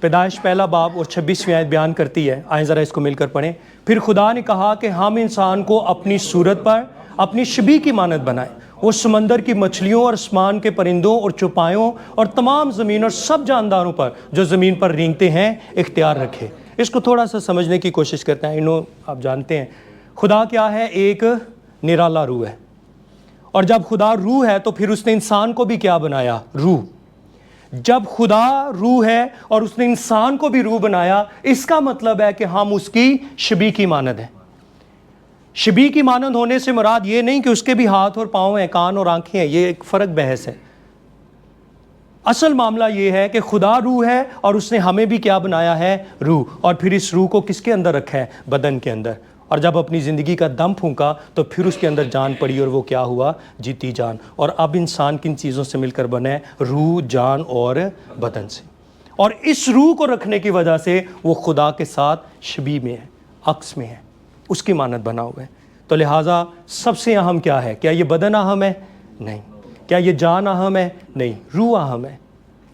Speaker 1: پیدائش پہلا باب اور 26ویں آیت بیان کرتی ہے. آئیں ذرا اس کو مل کر پڑھیں. پھر خدا نے کہا کہ ہم انسان کو اپنی صورت پر اپنی شبیہ کی مانند بنائیں. وہ سمندر کی مچھلیوں اور آسمان کے پرندوں اور چوپایوں اور تمام زمین اور سب جانداروں پر جو زمین پر رینگتے ہیں اختیار رکھے. اس کو تھوڑا سا سمجھنے کی کوشش کرتے ہیں. آپ جانتے ہیں خدا کیا ہے؟ ایک نرالا روح ہے. اور جب خدا روح ہے تو پھر اس نے انسان کو بھی کیا بنایا؟ روح. جب خدا روح ہے اور اس نے انسان کو بھی روح بنایا، اس کا مطلب ہے کہ ہم اس کی شبیہ کی مانند ہیں. شبیہ کی مانند ہونے سے مراد یہ نہیں کہ اس کے بھی ہاتھ اور پاؤں ہیں، کان اور آنکھیں ہیں. یہ ایک فرق بحث ہے. اصل معاملہ یہ ہے کہ خدا روح ہے اور اس نے ہمیں بھی کیا بنایا ہے؟ روح. اور پھر اس روح کو کس کے اندر رکھا ہے؟ بدن کے اندر. اور جب اپنی زندگی کا دم پھونکا تو پھر اس کے اندر جان پڑی اور وہ کیا ہوا؟ جیتی جان. اور اب انسان کن چیزوں سے مل کر بنا ہے؟ روح، جان اور بدن سے. اور اس روح کو رکھنے کی وجہ سے وہ خدا کے ساتھ شبیہ میں ہے، عکس میں ہے، اس کی مانند بنا ہوا ہے. تو لہٰذا سب سے اہم کیا ہے؟ کیا یہ بدن اہم ہے؟ نہیں. کیا یہ جان اہم ہے؟ نہیں. روح اہم ہے.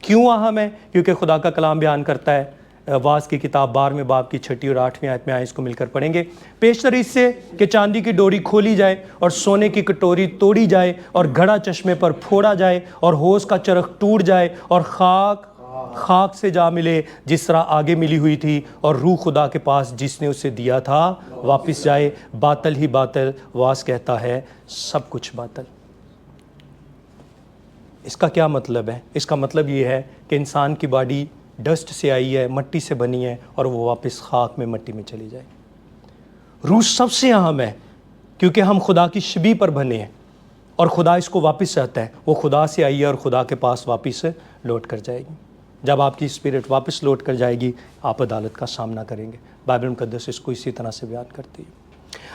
Speaker 1: کیوں اہم ہے؟ کیونکہ خدا کا کلام بیان کرتا ہے، واعظ کی کتاب 12ویں باب کی 6 اور 8ویں آیت میں. آئیں اس کو مل کر پڑھیں گے. پیشتر اس سے کہ چاندی کی ڈوری کھولی جائے اور سونے کی کٹوری توڑی جائے اور گھڑا چشمے پر پھوڑا جائے اور ہوس کا چرخ ٹوٹ جائے اور خاک سے جا ملے جس طرح آگے ملی ہوئی تھی، اور روح خدا کے پاس جس نے اسے دیا تھا واپس جائے. باطل ہی باطل، واعظ کہتا ہے سب کچھ باطل. اس کا کیا مطلب ہے؟ اس کا مطلب یہ ہے کہ انسان کی باڈی ڈسٹ سے آئی ہے، مٹی سے بنی ہے، اور وہ واپس خاک میں مٹی میں چلی جائے. روح سب سے اہم ہے کیونکہ ہم خدا کی شبیہ پر بنے ہیں اور خدا اس کو واپس چاہتا ہے. وہ خدا سے آئی ہے اور خدا کے پاس واپس لوٹ کر جائے گی. جب آپ کی اسپرٹ واپس لوٹ کر جائے گی آپ عدالت کا سامنا کریں گے. بائبل مقدس اس کو اسی طرح سے بیان کرتی ہے.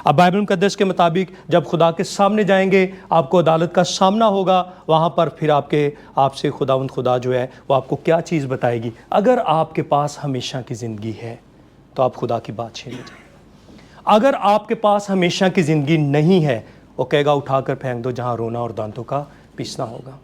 Speaker 1: اب بائبل مقدس کے مطابق جب خدا کے سامنے جائیں گے آپ کو عدالت کا سامنا ہوگا. وہاں پر پھر آپ سے خداوند خدا جو ہے وہ آپ کو کیا چیز بتائے گی. اگر آپ کے پاس ہمیشہ کی زندگی ہے تو آپ خدا کی بادشاہی میں جائیں. اگر آپ کے پاس ہمیشہ کی زندگی نہیں ہے، وہ کہے گا اٹھا کر پھینک دو جہاں رونا اور دانتوں کا پیسنا ہوگا.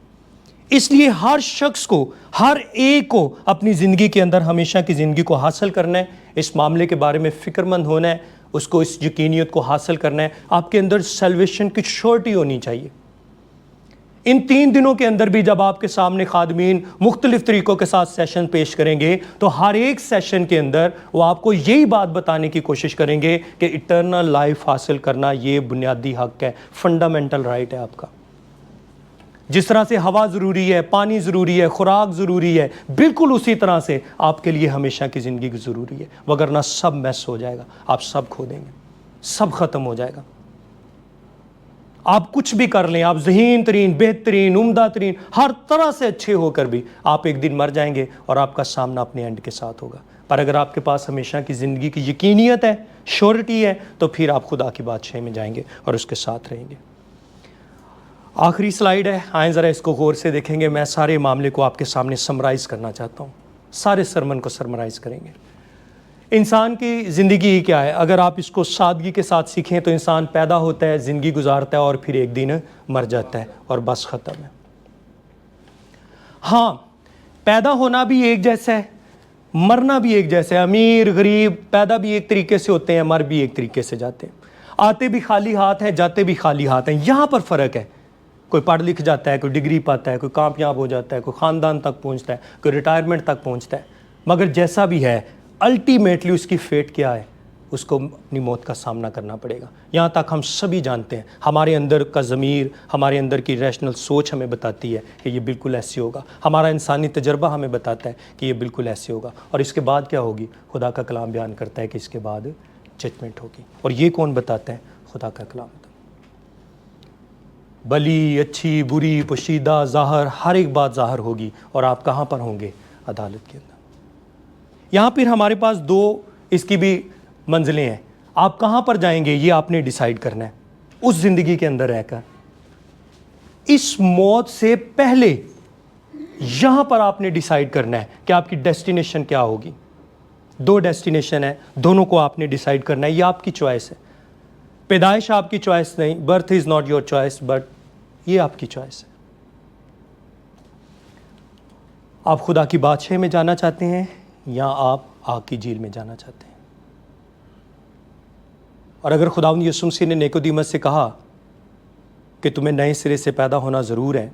Speaker 1: اس لیے ہر شخص کو، ہر ایک کو اپنی زندگی کے اندر ہمیشہ کی زندگی کو حاصل کرنا ہے. اس معاملے کے بارے میں فکر مند ہونا ہے، اس کو اس یقینیت کو حاصل کرنا ہے. آپ کے اندر سیلویشن کی شورٹی ہونی چاہیے. ان 3 دنوں کے اندر بھی جب آپ کے سامنے خادمین مختلف طریقوں کے ساتھ سیشن پیش کریں گے تو ہر ایک سیشن کے اندر وہ آپ کو یہی بات بتانے کی کوشش کریں گے کہ ایٹرنل لائف حاصل کرنا یہ بنیادی حق ہے، فنڈامنٹل رائٹ ہے آپ کا. جس طرح سے ہوا ضروری ہے، پانی ضروری ہے، خوراک ضروری ہے، بالکل اسی طرح سے آپ کے لیے ہمیشہ کی زندگی ضروری ہے. وگرنہ سب میس ہو جائے گا، آپ سب کھو دیں گے، سب ختم ہو جائے گا. آپ کچھ بھی کر لیں، آپ ذہین ترین، بہترین، عمدہ ترین، ہر طرح سے اچھے ہو کر بھی آپ ایک دن مر جائیں گے اور آپ کا سامنا اپنے اینڈ کے ساتھ ہوگا. پر اگر آپ کے پاس ہمیشہ کی زندگی کی یقینیت ہے، شورٹی ہے، تو پھر آپ خدا کی بادشاہی میں جائیں گے اور اس کے ساتھ رہیں گے. آخری سلائیڈ ہے، آئیں ذرا اس کو غور سے دیکھیں گے. میں سارے معاملے کو آپ کے سامنے سمرائز کرنا چاہتا ہوں. سارے سرمن کو سمرائز کریں گے. انسان کی زندگی کیا ہے؟ اگر آپ اس کو سادگی کے ساتھ سیکھیں تو انسان پیدا ہوتا ہے، زندگی گزارتا ہے اور پھر ایک دن مر جاتا ہے اور بس ختم ہے۔ ہاں، پیدا ہونا بھی ایک جیسا ہے، مرنا بھی ایک جیسا ہے، امیر غریب پیدا بھی ایک طریقے سے ہوتے ہیں، مر بھی ایک طریقے سے جاتے ہیں، آتے بھی خالی ہاتھ ہیں، جاتے بھی خالی ہاتھ ہیں۔ یہاں پر فرق ہے، کوئی پڑھ لکھ جاتا ہے، کوئی ڈگری پاتا ہے، کوئی کامیاب ہو جاتا ہے، کوئی خاندان تک پہنچتا ہے، کوئی ریٹائرمنٹ تک پہنچتا ہے، مگر جیسا بھی ہے الٹیمیٹلی اس کی فیٹ کیا ہے؟ اس کو اپنی موت کا سامنا کرنا پڑے گا۔ یہاں تک ہم سبھی جانتے ہیں، ہمارے اندر کا ضمیر، ہمارے اندر کی ریشنل سوچ ہمیں بتاتی ہے کہ یہ بالکل ایسے ہوگا، ہمارا انسانی تجربہ ہمیں بتاتا ہے کہ یہ بالکل ایسے ہوگا، اور اس کے بعد کیا ہوگی؟ خدا کا کلام بیان کرتا ہے کہ اس کے بعد ججمنٹ ہوگی، اور یہ کون بتاتا ہے؟ خدا کا کلام۔ بلی، اچھی، بری، پوشیدہ، ظاہر، ہر ایک بات ظاہر ہوگی، اور آپ کہاں پر ہوں گے؟ عدالت کے اندر۔ یہاں پھر ہمارے پاس دو اس کی بھی منزلیں ہیں، آپ کہاں پر جائیں گے یہ آپ نے ڈیسائیڈ کرنا ہے اس زندگی کے اندر رہ کر۔ اس موت سے پہلے یہاں پر آپ نے ڈیسائیڈ کرنا ہے کہ آپ کی ڈیسٹینیشن کیا ہوگی۔ دو ڈیسٹینیشن ہے، دونوں کو آپ نے ڈیسائیڈ کرنا ہے، یہ آپ کی چوائس ہے۔ پیدائش آپ کی چوائس نہیں، birth is not your choice, but یہ آپ کی چوائس ہے۔ آپ خدا کی بادشاہی میں جانا چاہتے ہیں یا آپ آگ کی جھیل میں جانا چاہتے ہیں؟ اور اگر خداوند یسوع مسیح نے نیکودیمس سے کہا کہ تمہیں نئے سرے سے پیدا ہونا ضرور ہے،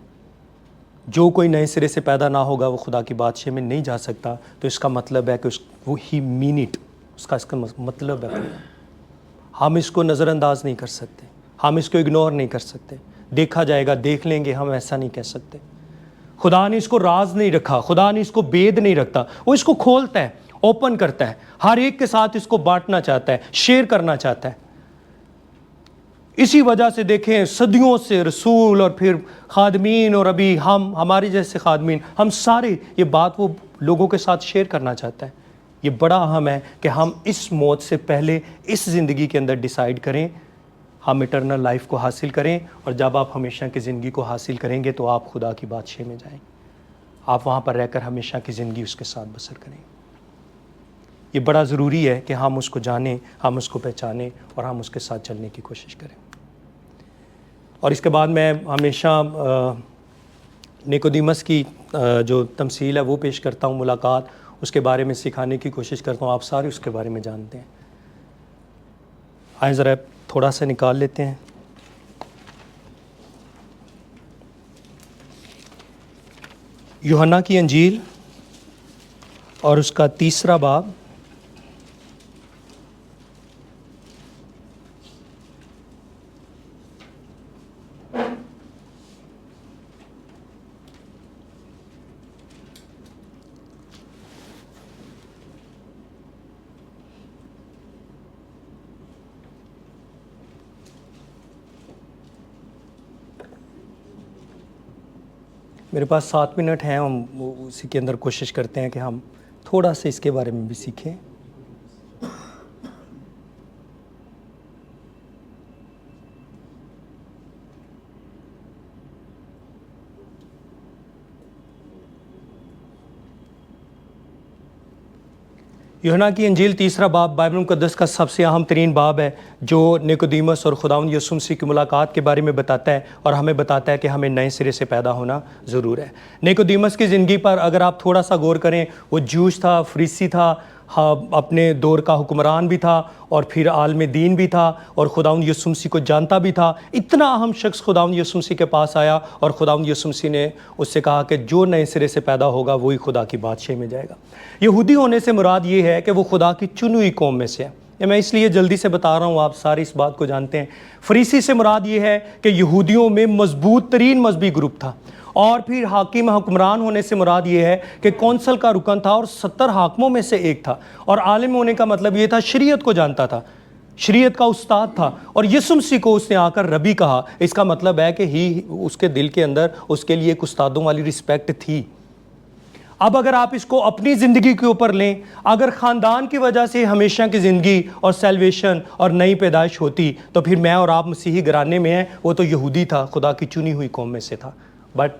Speaker 1: جو کوئی نئے سرے سے پیدا نہ ہوگا وہ خدا کی بادشاہی میں نہیں جا سکتا، تو اس کا مطلب ہے کہ وہ ہی مین اٹ، اس کا مطلب ہے۔ ہم اس کو نظر انداز نہیں کر سکتے، ہم اس کو اگنور نہیں کر سکتے۔ دیکھا جائے گا، دیکھ لیں گے، ہم ایسا نہیں کہہ سکتے۔ خدا نے اس کو راز نہیں رکھا، خدا نے اس کو بید نہیں رکھتا، وہ اس کو کھولتا ہے، اوپن کرتا ہے، ہر ایک کے ساتھ اس کو بانٹنا چاہتا ہے، شیئر کرنا چاہتا ہے۔ اسی وجہ سے دیکھیں صدیوں سے رسول اور پھر خادمین، اور ابھی ہمارے جیسے خادمین، ہم سارے یہ بات وہ لوگوں کے ساتھ شیئر کرنا چاہتا ہے۔ یہ بڑا اہم ہے کہ ہم اس موت سے پہلے اس زندگی کے اندر ڈیسائیڈ کریں، ہم اٹرنل لائف کو حاصل کریں، اور جب آپ ہمیشہ کی زندگی کو حاصل کریں گے تو آپ خدا کی بادشاہی میں جائیں، آپ وہاں پر رہ کر ہمیشہ کی زندگی اس کے ساتھ بسر کریں۔ یہ بڑا ضروری ہے کہ ہم اس کو جانیں، ہم اس کو پہچانیں، اور ہم اس کے ساتھ چلنے کی کوشش کریں۔ اور اس کے بعد میں ہمیشہ نیکودیمس کی جو تمثیل ہے وہ پیش کرتا ہوں، ملاقات، اس کے بارے میں سکھانے کی کوشش کرتا ہوں، آپ سارے اس کے بارے میں جانتے ہیں۔ آئیں ذرا تھوڑا سا نکال لیتے ہیں۔ یوحنا کی انجیل اور اس کا 3 باب، میرے پاس 7 منٹ ہیں، ہم اسی کے اندر کوشش کرتے ہیں کہ ہم تھوڑا سا اس کے بارے میں بھی سیکھیں۔ یوحنا کی انجیل 3 باب بائبل مقدس کا سب سے اہم ترین باب ہے، جو نیکودیمس اور خداوند یسوع مسیح کی ملاقات کے بارے میں بتاتا ہے، اور ہمیں بتاتا ہے کہ ہمیں نئے سرے سے پیدا ہونا ضرور ہے۔ نیکودیمس کی زندگی پر اگر آپ تھوڑا سا غور کریں، وہ جوش تھا، فریسی تھا، اپنے دور کا حکمران بھی تھا، اور پھر عالم دین بھی تھا، اور خداوند یسوع مسیح کو جانتا بھی تھا۔ اتنا اہم شخص خداوند یسوع مسیح کے پاس آیا، اور خداوند یسوع مسیح نے اس سے کہا کہ جو نئے سرے سے پیدا ہوگا وہی خدا کی بادشاہی میں جائے گا۔ یہودی ہونے سے مراد یہ ہے کہ وہ خدا کی چنی ہوئی قوم میں سے ہے۔ یہ میں اس لیے جلدی سے بتا رہا ہوں، آپ سارے اس بات کو جانتے ہیں۔ فریسی سے مراد یہ ہے کہ یہودیوں میں مضبوط ترین مذہبی گروپ تھا، اور پھر حاکم حکمران ہونے سے مراد یہ ہے کہ کونسل کا رکن تھا اور 70 حاکموں میں سے ایک تھا، اور عالم ہونے کا مطلب یہ تھا شریعت کو جانتا تھا، شریعت کا استاد تھا، اور یسوع مسیح کو اس نے آ کر ربی کہا۔ اس کا مطلب ہے کہ اس کے دل کے اندر اس کے لیے ایک استادوں والی رسپیکٹ تھی۔ اب اگر آپ اس کو اپنی زندگی کے اوپر لیں، اگر خاندان کی وجہ سے ہمیشہ کی زندگی اور سیلویشن اور نئی پیدائش ہوتی، تو پھر میں اور آپ مسیحی گھرانے میں ہیں، وہ تو یہودی تھا، خدا کی چنی ہوئی قوم میں سے تھا، بٹ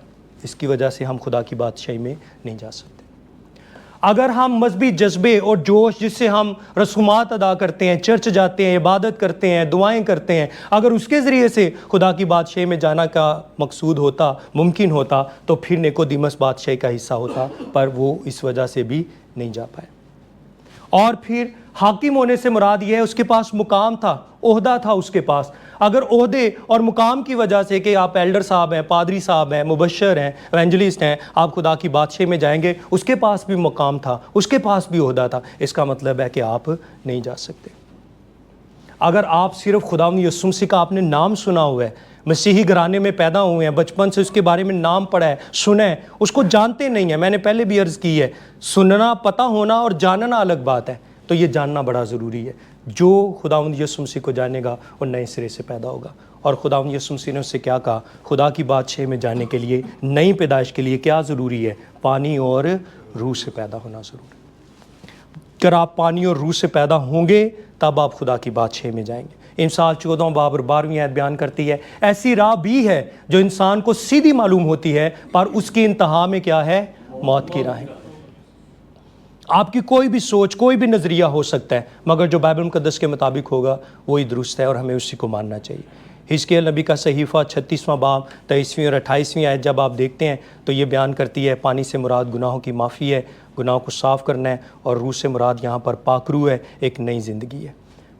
Speaker 1: اس کی وجہ سے ہم خدا کی بادشاہی میں نہیں جا سکتے۔ اگر ہم مذہبی جذبے اور جوش جس سے ہم رسومات ادا کرتے ہیں، چرچ جاتے ہیں، عبادت کرتے ہیں، دعائیں کرتے ہیں، اگر اس کے ذریعے سے خدا کی بادشاہی میں جانا کا مقصود ہوتا، ممکن ہوتا، تو پھر نیکودیمس بادشاہی کا حصہ ہوتا، پر وہ اس وجہ سے بھی نہیں جا پائے۔ اور پھر حاکم ہونے سے مراد یہ ہے اس کے پاس مقام تھا، عہدہ تھا اس کے پاس۔ اگر عہدے اور مقام کی وجہ سے کہ آپ ایلڈر صاحب ہیں، پادری صاحب ہیں، مبشر ہیں، ایونجلسٹ ہیں، آپ خدا کی بادشاہی میں جائیں گے، اس کے پاس بھی مقام تھا، اس کے پاس بھی عہدہ تھا، اس کا مطلب ہے کہ آپ نہیں جا سکتے۔ اگر آپ صرف خداوند یسوع مسیح کا آپ نے نام سنا ہوا ہے، مسیحی گھرانے میں پیدا ہوئے ہیں، بچپن سے اس کے بارے میں نام پڑھا ہے، سنا ہے، اس کو جانتے نہیں ہیں، میں نے پہلے بھی عرض کی ہے، سننا، پتہ ہونا اور جاننا الگ بات ہے، تو یہ جاننا بڑا ضروری ہے۔ جو خداوند یسوع مسیح کو جانے گا وہ نئے سرے سے پیدا ہوگا۔ اور خداوند یسوع مسیح نے اس سے کیا کہا؟ خدا کی بادشاہی میں جانے کے لیے، نئی پیدائش کے لیے کیا ضروری ہے؟ پانی اور روح سے پیدا ہونا ضروری ہے۔ اگر آپ پانی اور روح سے پیدا ہوں گے تب آپ خدا کی بادشاہی میں جائیں گے۔ امثال 14 باب اور 12ویں آیت بیان کرتی ہے، ایسی راہ بھی ہے جو انسان کو سیدھی معلوم ہوتی ہے، پر اس کی انتہا میں کیا ہے؟ موت کی راہ ہے۔ آپ کی کوئی بھی سوچ، کوئی بھی نظریہ ہو سکتا ہے، مگر جو بائبل مقدس کے مطابق ہوگا وہی درست ہے، اور ہمیں اسی کو ماننا چاہیے۔ حزقیل نبی کا صحیفہ 36واں باب 23ویں اور 28ویں آیت جب آپ دیکھتے ہیں تو یہ بیان کرتی ہے، پانی سے مراد گناہوں کی معافی ہے، گناہوں کو صاف کرنا ہے، اور روح سے مراد یہاں پر پاک روح ہے، ایک نئی زندگی ہے۔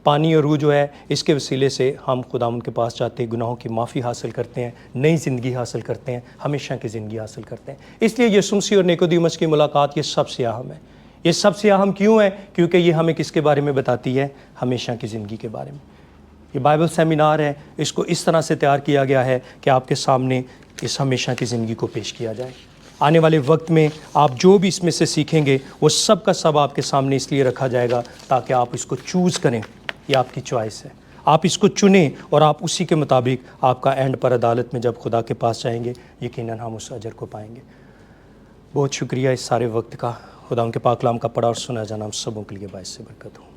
Speaker 1: پانی اور روح جو ہے، اس کے وسیلے سے ہم خداوند کے پاس جاتے ہیں، گناہوں کی معافی حاصل کرتے ہیں، نئی زندگی حاصل کرتے ہیں، ہمیشہ کی زندگی حاصل کرتے ہیں۔ اس لیے یسوع مسیح اور نیکودیمس کی ملاقات یہ سب سے اہم ہے۔ یہ سب سے اہم کیوں ہے؟ کیونکہ یہ ہمیں کس کے بارے میں بتاتی ہے؟ ہمیشہ کی زندگی کے بارے میں۔ یہ بائبل سیمینار ہے، اس کو اس طرح سے تیار کیا گیا ہے کہ آپ کے سامنے اس ہمیشہ کی زندگی کو پیش کیا جائے۔ آنے والے وقت میں آپ جو بھی اس میں سے سیکھیں گے وہ سب کا سب آپ کے سامنے اس لیے رکھا جائے گا تاکہ آپ اس کو چوز کریں۔ یہ آپ کی چوائس ہے، آپ اس کو چنیں اور آپ اسی کے مطابق آپ کا اینڈ پر عدالت میں جب خدا کے پاس جائیں گے، یقیناً ہم اس اجر کو پائیں گے۔ بہت شکریہ اس سارے وقت کا۔ خدا ان کے پاک کلام کا پڑھا اور سنا جانا ہم سبوں کے لیے باعث برکت ہو۔